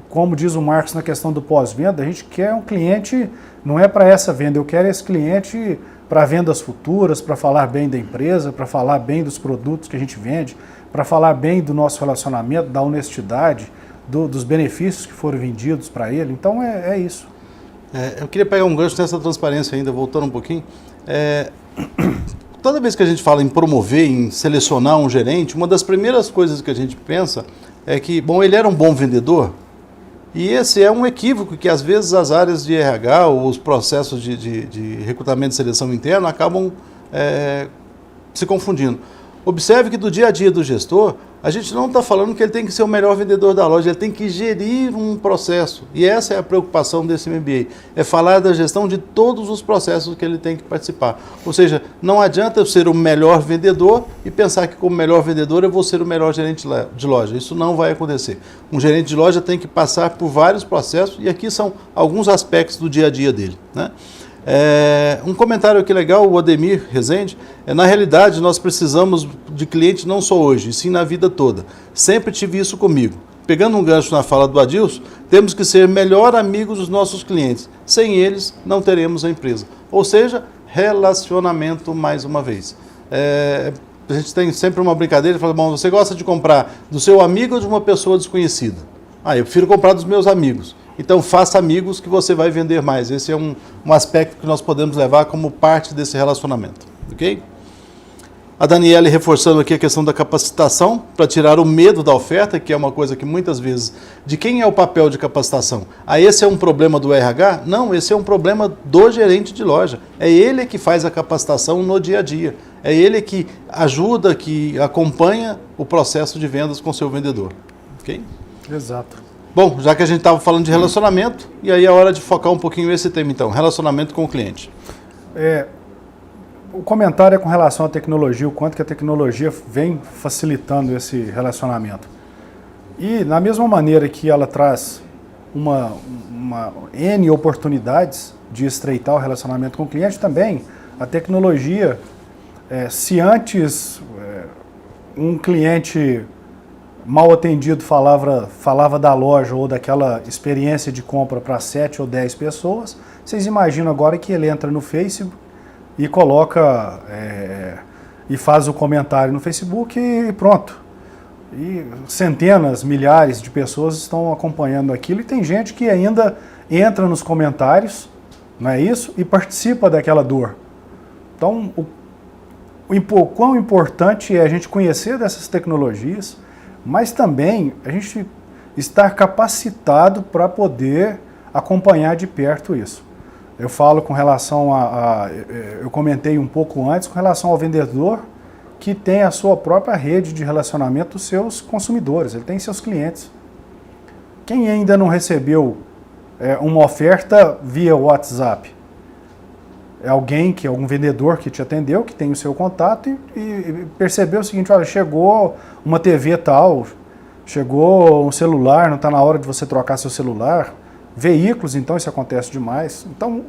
Como diz o Marcos na questão do pós-venda, a gente quer um cliente, não é para essa venda, eu quero esse cliente para vendas futuras, para falar bem da empresa, para falar bem dos produtos que a gente vende, para falar bem do nosso relacionamento, da honestidade, dos benefícios que foram vendidos para ele. Então é isso. Eu queria pegar um gancho nessa transparência ainda, voltando um pouquinho. Toda vez que a gente fala em promover, em selecionar um gerente, uma das primeiras coisas que a gente pensa é que, bom, ele era um bom vendedor, e esse é um equívoco que às vezes as áreas de RH ou os processos de recrutamento e seleção interna acabam se confundindo. Observe que do dia a dia do gestor, a gente não está falando que ele tem que ser o melhor vendedor da loja, ele tem que gerir um processo. E essa é a preocupação desse MBA, é falar da gestão de todos os processos que ele tem que participar. Ou seja, não adianta eu ser o melhor vendedor e pensar que como melhor vendedor eu vou ser o melhor gerente de loja. Isso não vai acontecer. Um gerente de loja tem que passar por vários processos e aqui são alguns aspectos do dia a dia dele, né? Um comentário aqui legal, o Ademir Rezende, na realidade nós precisamos de cliente não só hoje, e sim na vida toda. Sempre tive isso comigo. Pegando um gancho na fala do Adilson, temos que ser melhor amigos dos nossos clientes. Sem eles, não teremos a empresa. Ou seja, relacionamento mais uma vez. A gente tem sempre uma brincadeira, fala, bom, você gosta de comprar do seu amigo ou de uma pessoa desconhecida? Eu prefiro comprar dos meus amigos. Então, faça amigos que você vai vender mais. Esse é um aspecto que nós podemos levar como parte desse relacionamento. Ok? A Daniele reforçando aqui a questão da capacitação, para tirar o medo da oferta, que é uma coisa que muitas vezes... De quem é o papel de capacitação? Esse é um problema do RH? Não, esse é um problema do gerente de loja. É ele que faz a capacitação no dia a dia. É ele que ajuda, que acompanha o processo de vendas com o seu vendedor. Ok? Exato. Bom, já que a gente estava falando de relacionamento, e aí é hora de focar um pouquinho esse tema então, relacionamento com o cliente. O comentário é com relação à tecnologia, o quanto que a tecnologia vem facilitando esse relacionamento. E da mesma maneira que ela traz uma N oportunidades de estreitar o relacionamento com o cliente, também a tecnologia, se antes um cliente mal atendido falava da loja ou daquela experiência de compra para 7 ou 10 pessoas, vocês imaginam agora que ele entra no Facebook e coloca e faz o comentário no Facebook e pronto. E centenas, milhares de pessoas estão acompanhando aquilo e tem gente que ainda entra nos comentários, não é isso? E participa daquela dor. Então, o quão importante é a gente conhecer dessas tecnologias, mas também a gente estar capacitado para poder acompanhar de perto isso. Eu falo com relação eu comentei um pouco antes, com relação ao vendedor que tem a sua própria rede de relacionamento dos seus consumidores, ele tem seus clientes. Quem ainda não recebeu uma oferta via WhatsApp? É algum vendedor que te atendeu, que tem o seu contato e percebeu o seguinte, olha, chegou uma TV tal, chegou um celular, não está na hora de você trocar seu celular. Veículos, então, isso acontece demais. Então,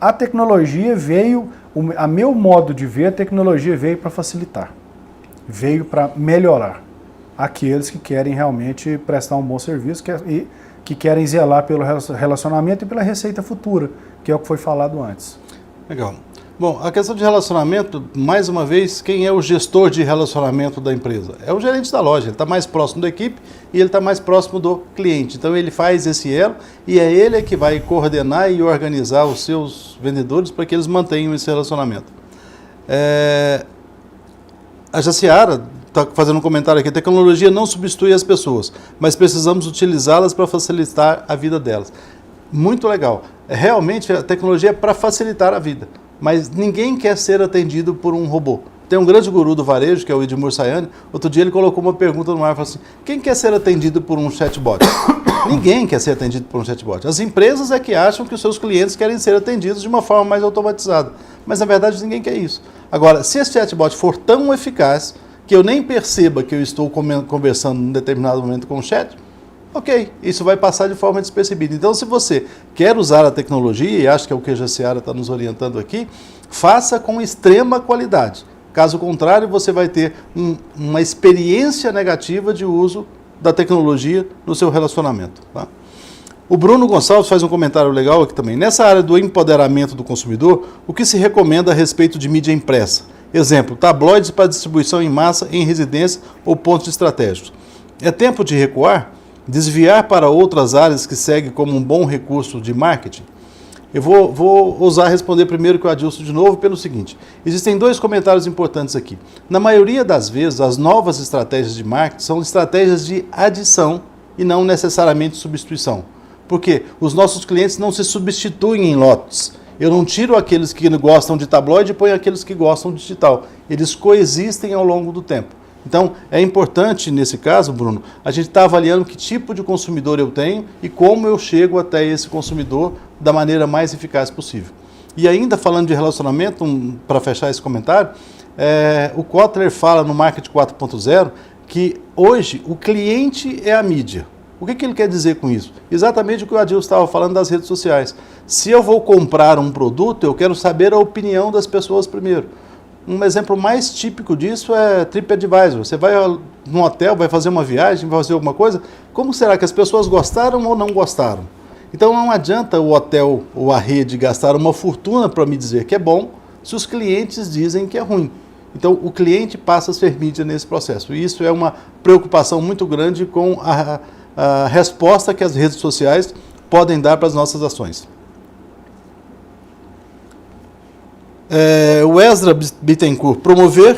a tecnologia veio, a meu modo de ver, a tecnologia veio para facilitar, veio para melhorar aqueles que querem realmente prestar um bom serviço e que querem zelar pelo relacionamento e pela receita futura, que é o que foi falado antes. Legal. Bom, a questão de relacionamento, mais uma vez, quem é o gestor de relacionamento da empresa? É o gerente da loja, ele está mais próximo da equipe e ele está mais próximo do cliente. Então ele faz esse elo e é ele que vai coordenar e organizar os seus vendedores para que eles mantenham esse relacionamento. A Jaciara está fazendo um comentário aqui, a tecnologia não substitui as pessoas, mas precisamos utilizá-las para facilitar a vida delas. Muito legal. Realmente a tecnologia é para facilitar a vida. Mas ninguém quer ser atendido por um robô. Tem um grande guru do varejo, que é o Edmur Sayane. Outro dia ele colocou uma pergunta no ar e falou assim: quem quer ser atendido por um chatbot? Ninguém quer ser atendido por um chatbot. As empresas é que acham que os seus clientes querem ser atendidos de uma forma mais automatizada. Mas, na verdade, ninguém quer isso. Agora, se esse chatbot for tão eficaz que eu nem perceba que eu estou conversando em determinado momento com o chat, ok, isso vai passar de forma despercebida. Então, se você quer usar a tecnologia, e acho que é o que a Jaciara está nos orientando aqui, faça com extrema qualidade. Caso contrário, você vai ter uma experiência negativa de uso da tecnologia no seu relacionamento. Tá? O Bruno Gonçalves faz um comentário legal aqui também. Nessa área do empoderamento do consumidor, o que se recomenda a respeito de mídia impressa? Exemplo, tabloides para distribuição em massa em residência ou pontos estratégicos. É tempo de recuar? Desviar para outras áreas que segue como um bom recurso de marketing? Eu vou ousar responder primeiro que o Adilson de novo pelo seguinte. Existem dois comentários importantes aqui. Na maioria das vezes, as novas estratégias de marketing são estratégias de adição e não necessariamente substituição. Porque os nossos clientes não se substituem em lotes. Eu não tiro aqueles que gostam de tabloide e ponho aqueles que gostam de digital. Eles coexistem ao longo do tempo. Então, é importante, nesse caso, Bruno, a gente estar avaliando que tipo de consumidor eu tenho e como eu chego até esse consumidor da maneira mais eficaz possível. E ainda falando de relacionamento, para fechar esse comentário, o Kotler fala no Marketing 4.0 que hoje o cliente é a mídia. O que ele quer dizer com isso? Exatamente o que o Adilson estava falando das redes sociais. Se eu vou comprar um produto, eu quero saber a opinião das pessoas primeiro. Um exemplo mais típico disso é TripAdvisor. Você vai num hotel, vai fazer uma viagem, vai fazer alguma coisa, como será que as pessoas gostaram ou não gostaram? Então não adianta o hotel ou a rede gastar uma fortuna para me dizer que é bom, se os clientes dizem que é ruim. Então o cliente passa a ser mídia nesse processo. E isso é uma preocupação muito grande com a resposta que as redes sociais podem dar para as nossas ações. O Ezra Bittencourt, promover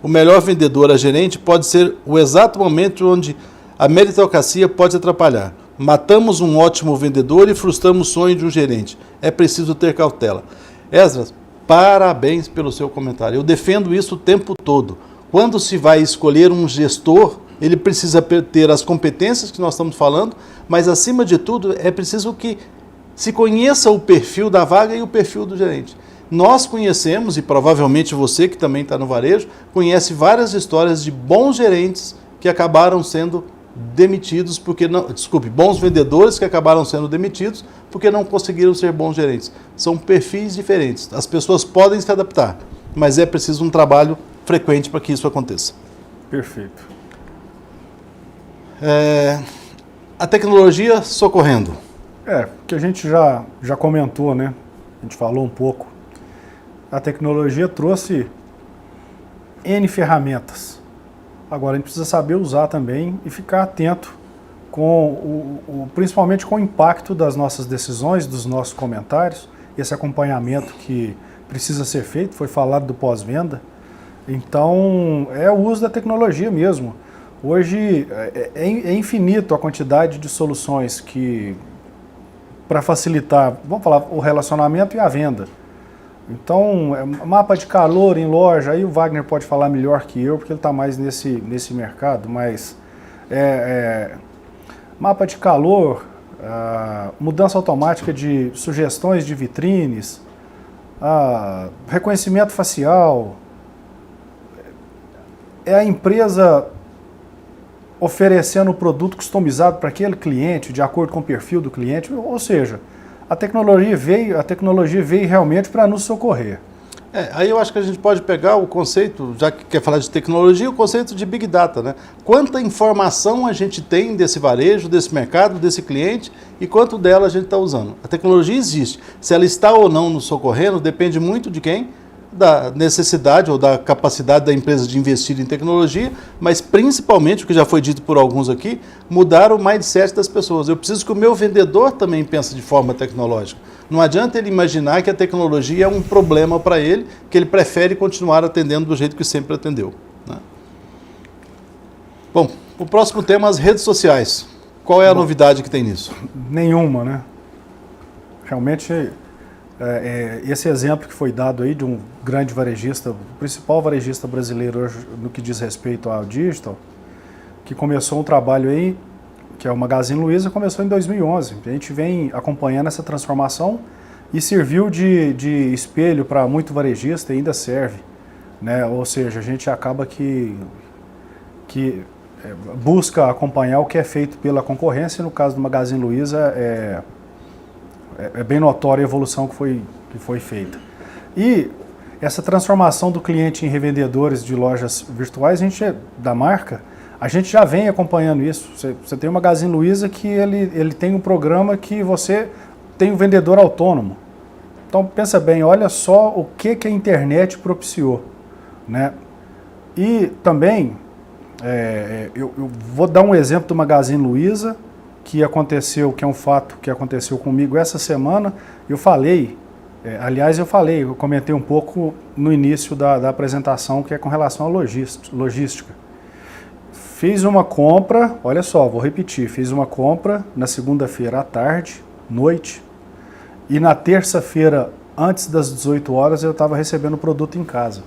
o melhor vendedor a gerente pode ser o exato momento onde a meritocracia pode atrapalhar. Matamos um ótimo vendedor e frustramos o sonho de um gerente. É preciso ter cautela. Ezra, parabéns pelo seu comentário. Eu defendo isso o tempo todo. Quando se vai escolher um gestor, ele precisa ter as competências que nós estamos falando, mas acima de tudo é preciso que se conheça o perfil da vaga e o perfil do gerente. Nós conhecemos, e provavelmente você que também está no varejo, conhece várias histórias de bons gerentes que acabaram sendo demitidos bons vendedores que acabaram sendo demitidos porque não conseguiram ser bons gerentes. São perfis diferentes. As pessoas podem se adaptar, mas é preciso um trabalho frequente para que isso aconteça. Perfeito. A tecnologia socorrendo. Que a gente já comentou, né? A gente falou um pouco. A tecnologia trouxe N ferramentas. Agora a gente precisa saber usar também e ficar atento principalmente com o impacto das nossas decisões, dos nossos comentários, esse acompanhamento que precisa ser feito, foi falado do pós-venda. Então, é o uso da tecnologia mesmo. Hoje é infinito a quantidade de soluções para facilitar, vamos falar, o relacionamento e a venda. Então, mapa de calor em loja, aí o Wagner pode falar melhor que eu, porque ele está mais nesse mercado, mas mapa de calor, mudança automática de sugestões de vitrines, reconhecimento facial, é a empresa oferecendo o produto customizado para aquele cliente, de acordo com o perfil do cliente, ou seja, a tecnologia veio realmente para nos socorrer. Aí eu acho que a gente pode pegar o conceito, já que quer falar de tecnologia, o conceito de Big Data, né? Quanta informação a gente tem desse varejo, desse mercado, desse cliente e quanto dela a gente está usando. A tecnologia existe. Se ela está ou não nos socorrendo, depende muito de quem? Da necessidade ou da capacidade da empresa de investir em tecnologia, mas principalmente, o que já foi dito por alguns aqui, mudar o mindset das pessoas. Eu preciso que o meu vendedor também pense de forma tecnológica. Não adianta ele imaginar que a tecnologia é um problema para ele, que ele prefere continuar atendendo do jeito que sempre atendeu, né? Bom, o próximo tema, as redes sociais. Qual é a novidade que tem nisso? Nenhuma, né? Realmente esse exemplo que foi dado aí de um grande varejista, o principal varejista brasileiro hoje no que diz respeito ao digital, que começou um trabalho aí, que é o Magazine Luiza, começou em 2011. A gente vem acompanhando essa transformação e serviu de espelho para muito varejista e ainda serve, né? Ou seja, a gente acaba que busca acompanhar o que é feito pela concorrência, e no caso do Magazine Luiza é bem notória a evolução que foi feita. E essa transformação do cliente em revendedores de lojas virtuais, da marca, a gente já vem acompanhando isso. Você tem o Magazine Luiza que ele tem um programa que você tem um vendedor autônomo. Então pensa bem, olha só o que a internet propiciou, né? E também, eu vou dar um exemplo do Magazine Luiza, que é um fato que aconteceu comigo essa semana. Eu comentei um pouco no início da apresentação, que é com relação à logística. Fiz uma compra, olha só, vou repetir, fiz uma compra na segunda-feira à tarde, noite, e na terça-feira, antes das 18 horas, eu estava recebendo o produto em casa.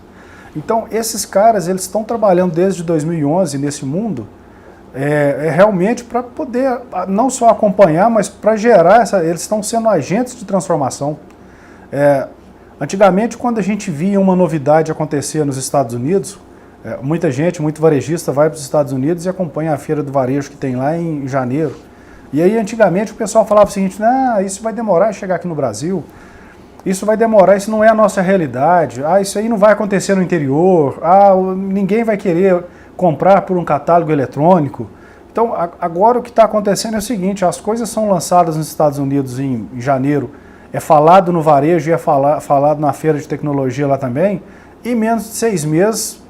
Então, esses caras, eles estão trabalhando desde 2011 nesse mundo, realmente para poder não só acompanhar, mas para gerar eles estão sendo agentes de transformação. Antigamente, quando a gente via uma novidade acontecer nos Estados Unidos, muito varejista vai para os Estados Unidos e acompanha a feira do varejo que tem lá em janeiro. E aí, antigamente, o pessoal falava o seguinte: isso vai demorar a chegar aqui no Brasil, isso vai demorar, isso não é a nossa realidade, isso aí não vai acontecer no interior, ninguém vai querer comprar por um catálogo eletrônico. Então, agora o que está acontecendo é o seguinte: as coisas são lançadas nos Estados Unidos em janeiro, é falado no varejo e é falado na feira de tecnologia lá também, e em menos de 6 meses,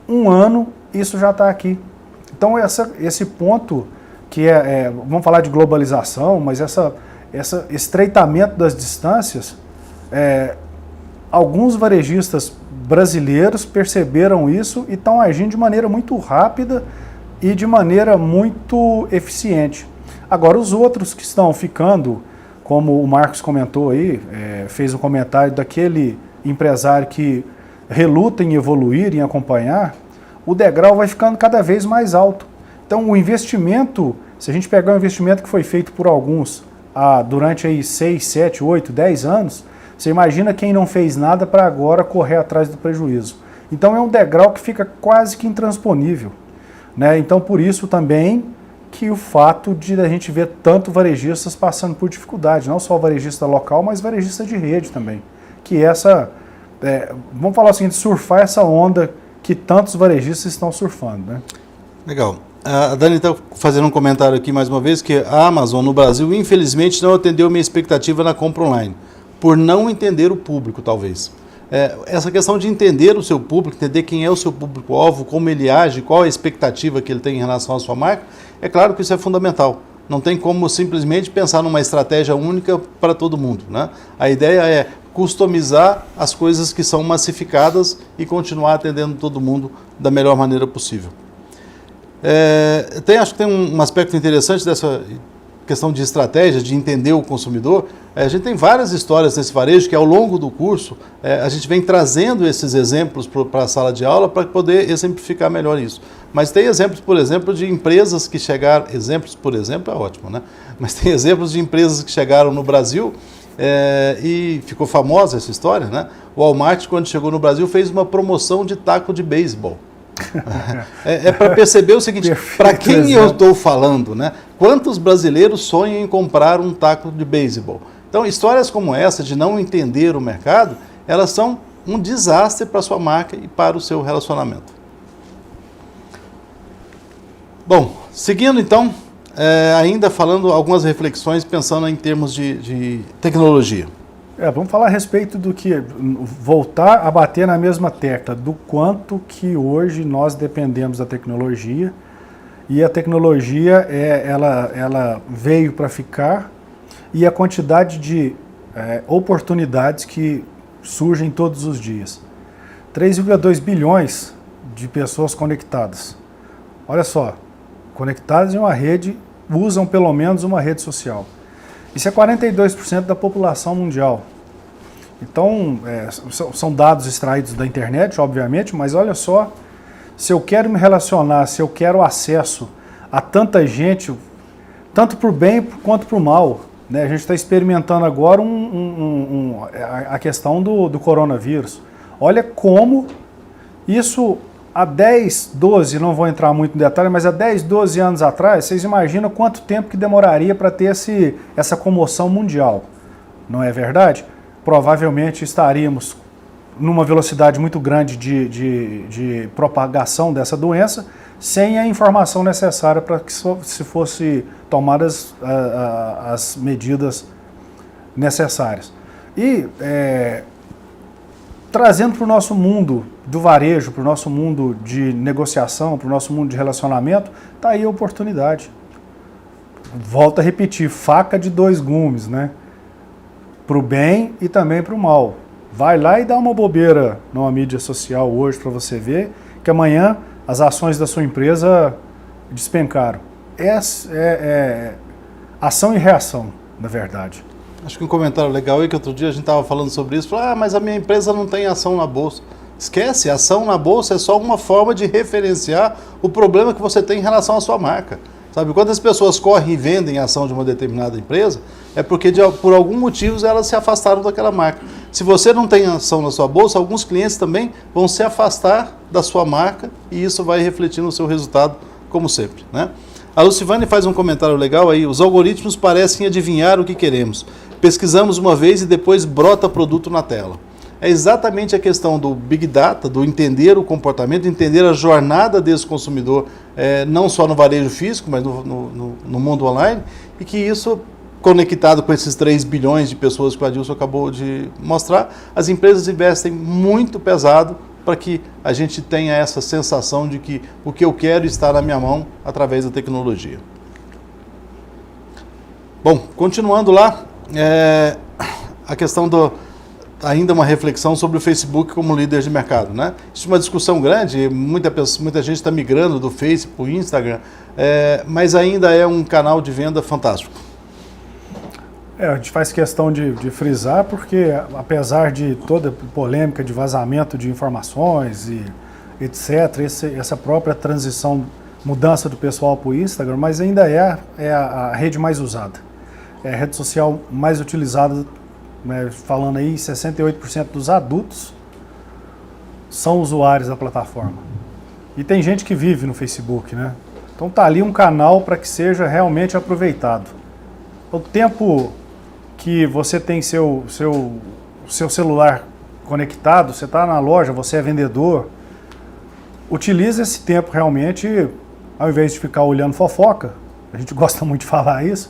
1 ano, isso já está aqui. Então, esse ponto que vamos falar de globalização, mas esse estreitamento das distâncias, alguns varejistas brasileiros perceberam isso e estão agindo de maneira muito rápida e de maneira muito eficiente. Agora, os outros que estão ficando, como o Marcos comentou aí, fez um comentário daquele empresário que reluta em evoluir, em acompanhar, o degrau vai ficando cada vez mais alto. Então, o investimento, se a gente pegar um investimento que foi feito por alguns durante aí 6, 7, 8, 10 anos, você imagina quem não fez nada para agora correr atrás do prejuízo. Então, é um degrau que fica quase que intransponível, né? Então, por isso também que o fato de a gente ver tanto varejistas passando por dificuldade, não só o varejista local, mas varejista de rede também. Que vamos falar o seguinte, surfar essa onda que tantos varejistas estão surfando, né? Legal. A Dani está fazendo um comentário aqui mais uma vez, que a Amazon no Brasil, infelizmente, não atendeu minha expectativa na compra online, por não entender o público, talvez. Essa questão de entender o seu público, entender quem é o seu público-alvo, como ele age, qual a expectativa que ele tem em relação à sua marca, é claro que isso é fundamental. Não tem como simplesmente pensar numa estratégia única para todo mundo, né? A ideia é customizar as coisas que são massificadas e continuar atendendo todo mundo da melhor maneira possível. Acho que tem um aspecto interessante dessa questão de estratégia, de entender o consumidor. A gente tem várias histórias nesse varejo que ao longo do curso a gente vem trazendo esses exemplos para a sala de aula para poder exemplificar melhor isso. Mas tem exemplos, por exemplo, de empresas que chegaram... Exemplos, por exemplo, é ótimo, né? Mas tem exemplos de empresas que chegaram no Brasil e ficou famosa essa história, né? O Walmart, quando chegou no Brasil, fez uma promoção de taco de beisebol. Para perceber o seguinte, para quem eu estou falando, né? Quantos brasileiros sonham em comprar um taco de beisebol? Então, histórias como essa, de não entender o mercado, elas são um desastre para a sua marca e para o seu relacionamento. Bom, seguindo então, ainda falando algumas reflexões, pensando em termos de tecnologia. Vamos falar a respeito do que, voltar a bater na mesma tecla, do quanto que hoje nós dependemos da tecnologia, e a tecnologia ela veio para ficar, e a quantidade de oportunidades que surgem todos os dias. 3,2 bilhões de pessoas conectadas. Olha só, conectadas em uma rede, usam pelo menos uma rede social. Isso é 42% da população mundial. Então, são dados extraídos da internet, obviamente, mas olha só, se eu quero me relacionar, se eu quero acesso a tanta gente, tanto para o bem quanto para o mal, né? A gente está experimentando agora a questão do coronavírus. Olha como isso há 10, 12, não vou entrar muito em detalhe, mas há 10, 12 anos atrás, vocês imaginam quanto tempo que demoraria para ter essa comoção mundial, não é verdade? Provavelmente estaríamos numa velocidade muito grande de propagação dessa doença, sem a informação necessária para que se fosse tomadas as medidas necessárias. E trazendo para o nosso mundo do varejo, para o nosso mundo de negociação, para o nosso mundo de relacionamento, está aí a oportunidade. Volto a repetir, faca de dois gumes, né? Para o bem e também para o mal. Vai lá e dá uma bobeira numa mídia social hoje para você ver que amanhã as ações da sua empresa despencaram. Ação e reação, na verdade. Acho que um comentário legal aí que outro dia a gente estava falando sobre isso, falou, mas a minha empresa não tem ação na bolsa. Esquece, ação na bolsa é só uma forma de referenciar o problema que você tem em relação à sua marca. Sabe, quando as pessoas correm e vendem a ação de uma determinada empresa, é porque por algum motivo elas se afastaram daquela marca. Se você não tem ação na sua bolsa, alguns clientes também vão se afastar da sua marca e isso vai refletir no seu resultado, como sempre, né? A Lucivane faz um comentário legal aí, os algoritmos parecem adivinhar o que queremos. Pesquisamos uma vez e depois brota produto na tela. É exatamente a questão do Big Data, do entender o comportamento, entender a jornada desse consumidor, não só no varejo físico, mas no mundo online, e que isso, conectado com esses 3 bilhões de pessoas que o Adilson acabou de mostrar, as empresas investem muito pesado para que a gente tenha essa sensação de que o que eu quero está na minha mão através da tecnologia. Bom, continuando lá, a questão ainda uma reflexão sobre o Facebook como líder de mercado, né? Isso é uma discussão grande, muita gente está migrando do Face para o Instagram, mas ainda é um canal de venda fantástico. A gente faz questão de frisar porque, apesar de toda polêmica de vazamento de informações e etc., essa própria transição, mudança do pessoal para o Instagram, mas ainda é a rede mais usada. É a rede social mais utilizada, né, falando aí, 68% dos adultos são usuários da plataforma. E tem gente que vive no Facebook, né? Então tá ali um canal para que seja realmente aproveitado. O tempo que você tem seu celular conectado, você está na loja, você é vendedor, utilize esse tempo realmente, ao invés de ficar olhando fofoca, a gente gosta muito de falar isso,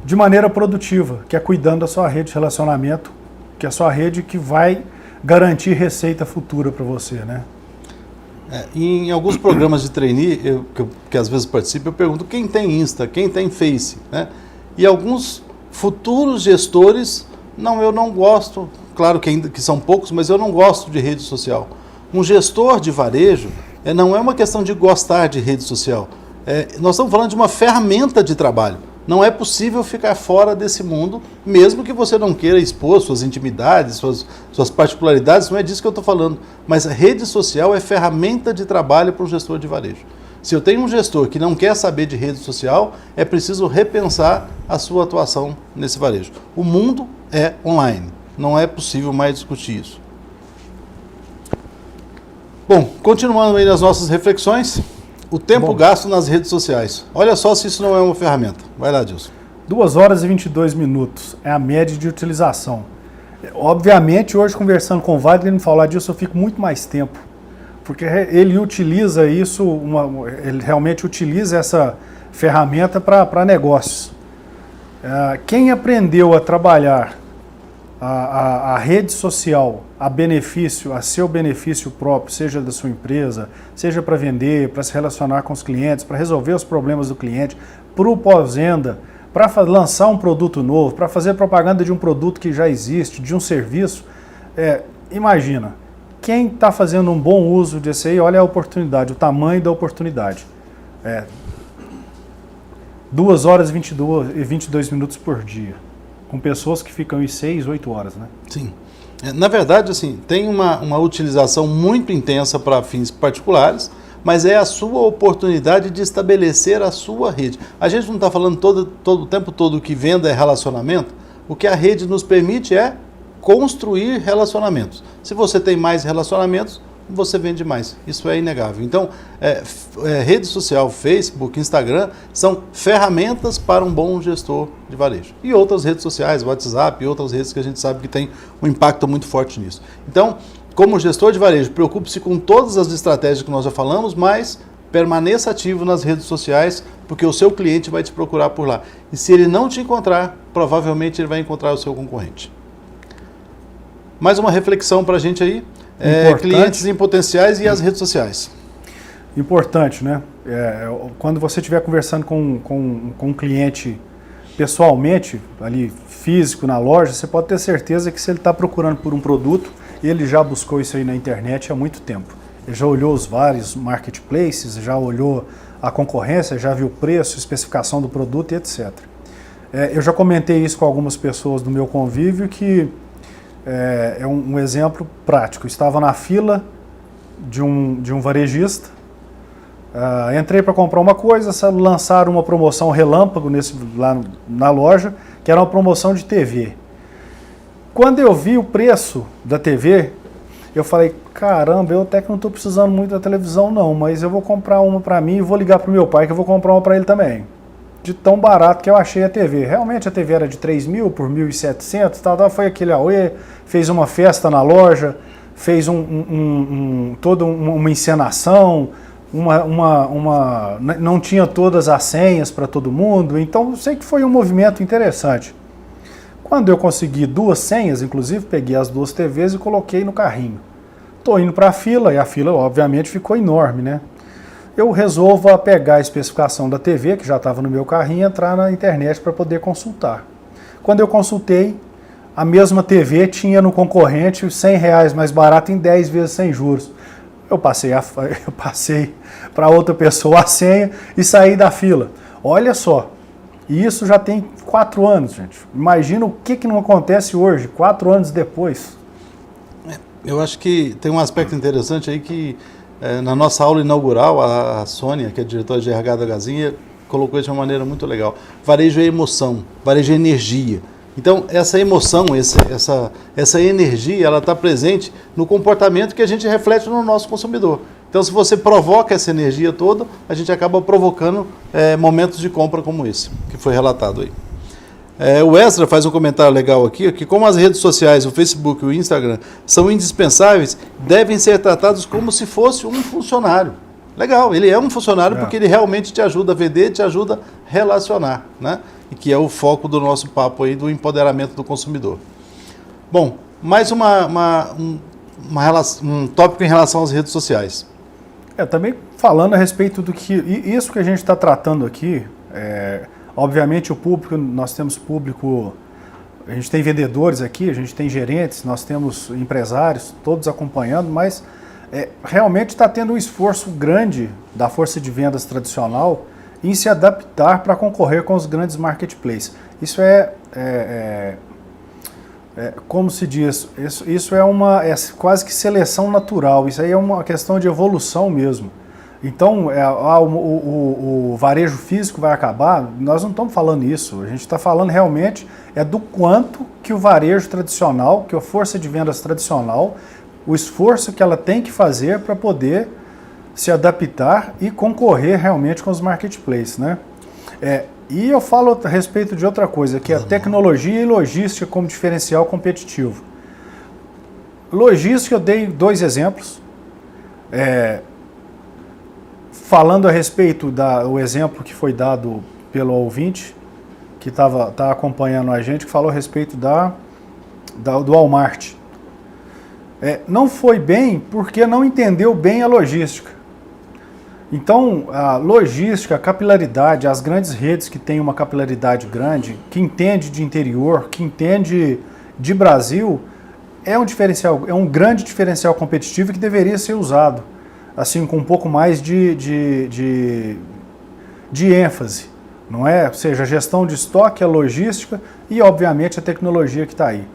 de maneira produtiva, que é cuidando da sua rede de relacionamento, que é a sua rede que vai garantir receita futura para você, né? Em alguns programas de trainee, que às vezes participo, eu pergunto quem tem Insta, quem tem Face, né? E alguns futuros gestores, eu não gosto, claro que são poucos, mas eu não gosto de rede social. Um gestor de varejo não é uma questão de gostar de rede social. Nós estamos falando de uma ferramenta de trabalho. Não é possível ficar fora desse mundo, mesmo que você não queira expor suas intimidades, suas particularidades, não é disso que eu estou falando. Mas a rede social é ferramenta de trabalho para um gestor de varejo. Se eu tenho um gestor que não quer saber de rede social, é preciso repensar a sua atuação nesse varejo. O mundo é online, não é possível mais discutir isso. Bom, continuando aí nas nossas reflexões, o tempo gasto nas redes sociais. Olha só se isso não é uma ferramenta. Vai lá, Dilson. 2 horas e 22 minutos é a média de utilização. Obviamente, hoje conversando com o Wagner, ele me falar disso, eu fico muito mais tempo. Porque ele utiliza isso, ele realmente utiliza essa ferramenta para negócios. Quem aprendeu a trabalhar a rede social a seu benefício próprio, seja da sua empresa, seja para vender, para se relacionar com os clientes, para resolver os problemas do cliente, para o pós-venda, para lançar um produto novo, para fazer propaganda de um produto que já existe, de um serviço, imagina, quem está fazendo um bom uso disso aí, olha a oportunidade, o tamanho da oportunidade. 2 horas e 22 minutos por dia, com pessoas que ficam em 6, 8 horas, né? Sim. Na verdade, assim, tem uma utilização muito intensa para fins particulares, mas é a sua oportunidade de estabelecer a sua rede. A gente não está falando todo o tempo todo que venda é relacionamento. O que a rede nos permite é construir relacionamentos. Se você tem mais relacionamentos, você vende mais. Isso é inegável. Então, rede social, Facebook, Instagram, são ferramentas para um bom gestor de varejo. E outras redes sociais, WhatsApp e outras redes que a gente sabe que tem um impacto muito forte nisso. Então, como gestor de varejo, preocupe-se com todas as estratégias que nós já falamos, mas permaneça ativo nas redes sociais, porque o seu cliente vai te procurar por lá. E se ele não te encontrar, provavelmente ele vai encontrar o seu concorrente. Mais uma reflexão para a gente aí. Clientes em potenciais e as redes sociais. Importante, né? Quando você estiver conversando com um cliente pessoalmente, ali físico, na loja, você pode ter certeza que se ele está procurando por um produto, ele já buscou isso aí na internet há muito tempo. Ele já olhou os vários marketplaces, já olhou a concorrência, já viu o preço, especificação do produto e etc. Eu já comentei isso com algumas pessoas do meu convívio que é um exemplo prático. Eu estava na fila de um varejista, entrei para comprar uma coisa, lançaram uma promoção relâmpago lá na loja, que era uma promoção de TV. Quando eu vi o preço da TV, eu falei, caramba, eu até que não estou precisando muito da televisão não, mas eu vou comprar uma para mim e vou ligar para o meu pai que eu vou comprar uma para ele também. De tão barato que eu achei a TV. Realmente a TV era de 3.000 por 1.700, tal, foi aquele AUE, fez uma festa na loja, fez toda uma encenação, não tinha todas as senhas para todo mundo, então eu sei que foi um movimento interessante. Quando eu consegui 2 senhas, inclusive, peguei as 2 TVs e coloquei no carrinho. Estou indo para a fila, e a fila obviamente ficou enorme, né? Eu resolvo pegar a especificação da TV, que já estava no meu carrinho, e entrar na internet para poder consultar. Quando eu consultei, a mesma TV tinha no concorrente R$100 mais barato em 10 vezes sem juros. Eu passei para outra pessoa a senha e saí da fila. Olha só, e isso já tem 4 anos, gente. Imagina o que não acontece hoje, 4 anos depois. Eu acho que tem um aspecto interessante aí que na nossa aula inaugural, a Sônia, que é diretora de RH da Gazinha, colocou isso de uma maneira muito legal. Varejo é emoção, varejo é energia. Então, essa emoção, essa energia, ela está presente no comportamento que a gente reflete no nosso consumidor. Então, se você provoca essa energia toda, a gente acaba provocando momentos de compra como esse, que foi relatado aí. O Extra faz um comentário legal aqui, que como as redes sociais, o Facebook e o Instagram, são indispensáveis, devem ser tratados como se fosse um funcionário. Legal, ele é um funcionário porque ele realmente te ajuda a vender, te ajuda a relacionar, né? E que é o foco do nosso papo aí, do empoderamento do consumidor. Bom, mais um tópico em relação às redes sociais. Também falando a respeito do que... Isso que a gente está tratando aqui, obviamente o público, nós temos público, a gente tem vendedores aqui, a gente tem gerentes, nós temos empresários, todos acompanhando, mas realmente está tendo um esforço grande da força de vendas tradicional em se adaptar para concorrer com os grandes marketplaces. Isso como se diz, isso é quase que seleção natural, isso aí é uma questão de evolução mesmo. Então, o varejo físico vai acabar, nós não estamos falando isso, a gente está falando realmente do quanto que o varejo tradicional, que a força de vendas tradicional, o esforço que ela tem que fazer para poder se adaptar e concorrer realmente com os marketplaces, né? E eu falo a respeito de outra coisa, que é a tecnologia e logística como diferencial competitivo. Logística, eu dei 2 exemplos. Falando a respeito do exemplo que foi dado pelo ouvinte, que tá acompanhando a gente, que falou a respeito do Walmart. Não foi bem porque não entendeu bem a logística. Então, a logística, a capilaridade, as grandes redes que têm uma capilaridade grande, que entende de interior, que entende de Brasil, é um diferencial, é um grande diferencial competitivo que deveria ser usado, assim, com um pouco mais de ênfase, não é? Ou seja, a gestão de estoque, a logística e, obviamente, a tecnologia que está aí.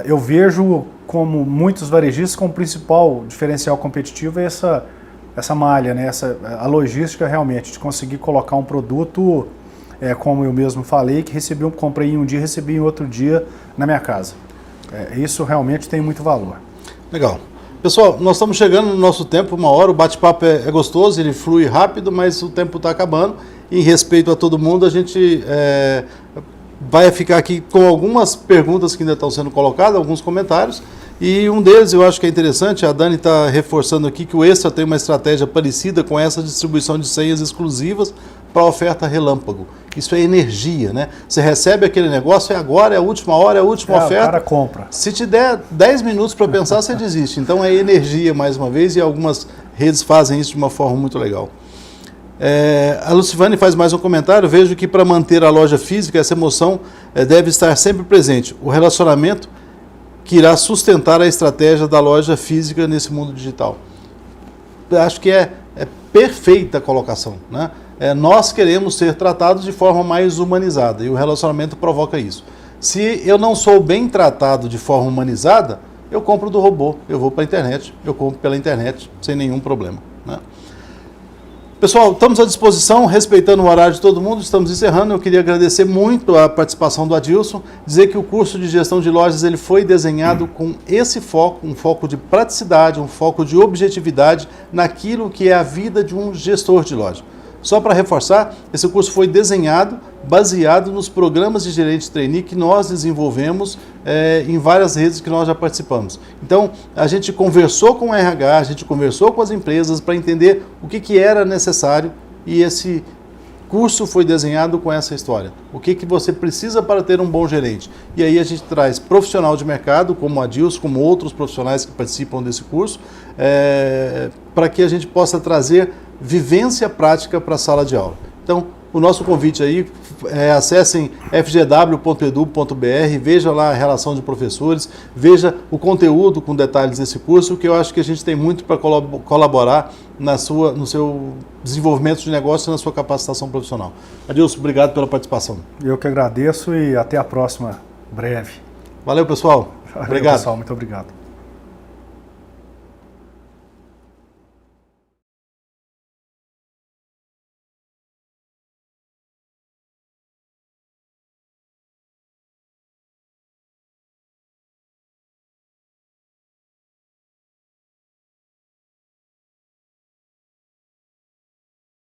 eu vejo como muitos varejistas como principal diferencial competitivo é essa malha, né? A logística realmente, de conseguir colocar um produto, como eu mesmo falei, que comprei em um dia e recebi em outro dia na minha casa. Isso realmente tem muito valor. Legal. Pessoal, nós estamos chegando no nosso tempo, 1 hora, o bate-papo é gostoso, ele flui rápido, mas o tempo está acabando. Em respeito a todo mundo, a gente vai ficar aqui com algumas perguntas que ainda estão sendo colocadas, alguns comentários, e um deles eu acho que é interessante, a Dani está reforçando aqui que o Extra tem uma estratégia parecida com essa distribuição de senhas exclusivas para oferta relâmpago. Isso é energia, né? Você recebe aquele negócio, é a última hora, é a última oferta. O cara compra. Se te der 10 minutos para pensar, você desiste. Então é energia mais uma vez, e algumas redes fazem isso de uma forma muito legal. A Lucivane faz mais um comentário. Vejo que para manter a loja física, essa emoção deve estar sempre presente. O relacionamento que irá sustentar a estratégia da loja física nesse mundo digital. Acho que é perfeita a colocação, né? Nós queremos ser tratados de forma mais humanizada e o relacionamento provoca isso. Se eu não sou bem tratado de forma humanizada, eu compro do robô, eu vou para a internet, eu compro pela internet sem nenhum problema, né? Pessoal, estamos à disposição, respeitando o horário de todo mundo, estamos encerrando. Eu queria agradecer muito a participação do Adilson, dizer que o curso de gestão de lojas ele foi desenhado com esse foco, um foco de praticidade, um foco de objetividade naquilo que é a vida de um gestor de loja. Só para reforçar, esse curso foi desenhado baseado nos programas de gerente trainee que nós desenvolvemos em várias redes que nós já participamos. Então, a gente conversou com o RH, a gente conversou com as empresas para entender o que era necessário e esse curso foi desenhado com essa história. O que você precisa para ter um bom gerente? E aí a gente traz profissional de mercado, como o Adilson, como outros profissionais que participam desse curso, para que a gente possa trazer vivência prática para a sala de aula. Então, o nosso convite aí, acessem fgw.edu.br, veja lá a relação de professores, veja o conteúdo com detalhes desse curso, que eu acho que a gente tem muito para colaborar no seu desenvolvimento de negócio e na sua capacitação profissional. Adilson, obrigado pela participação. Eu que agradeço e até a próxima, breve. Valeu, pessoal. Valeu, obrigado. Pessoal, muito obrigado.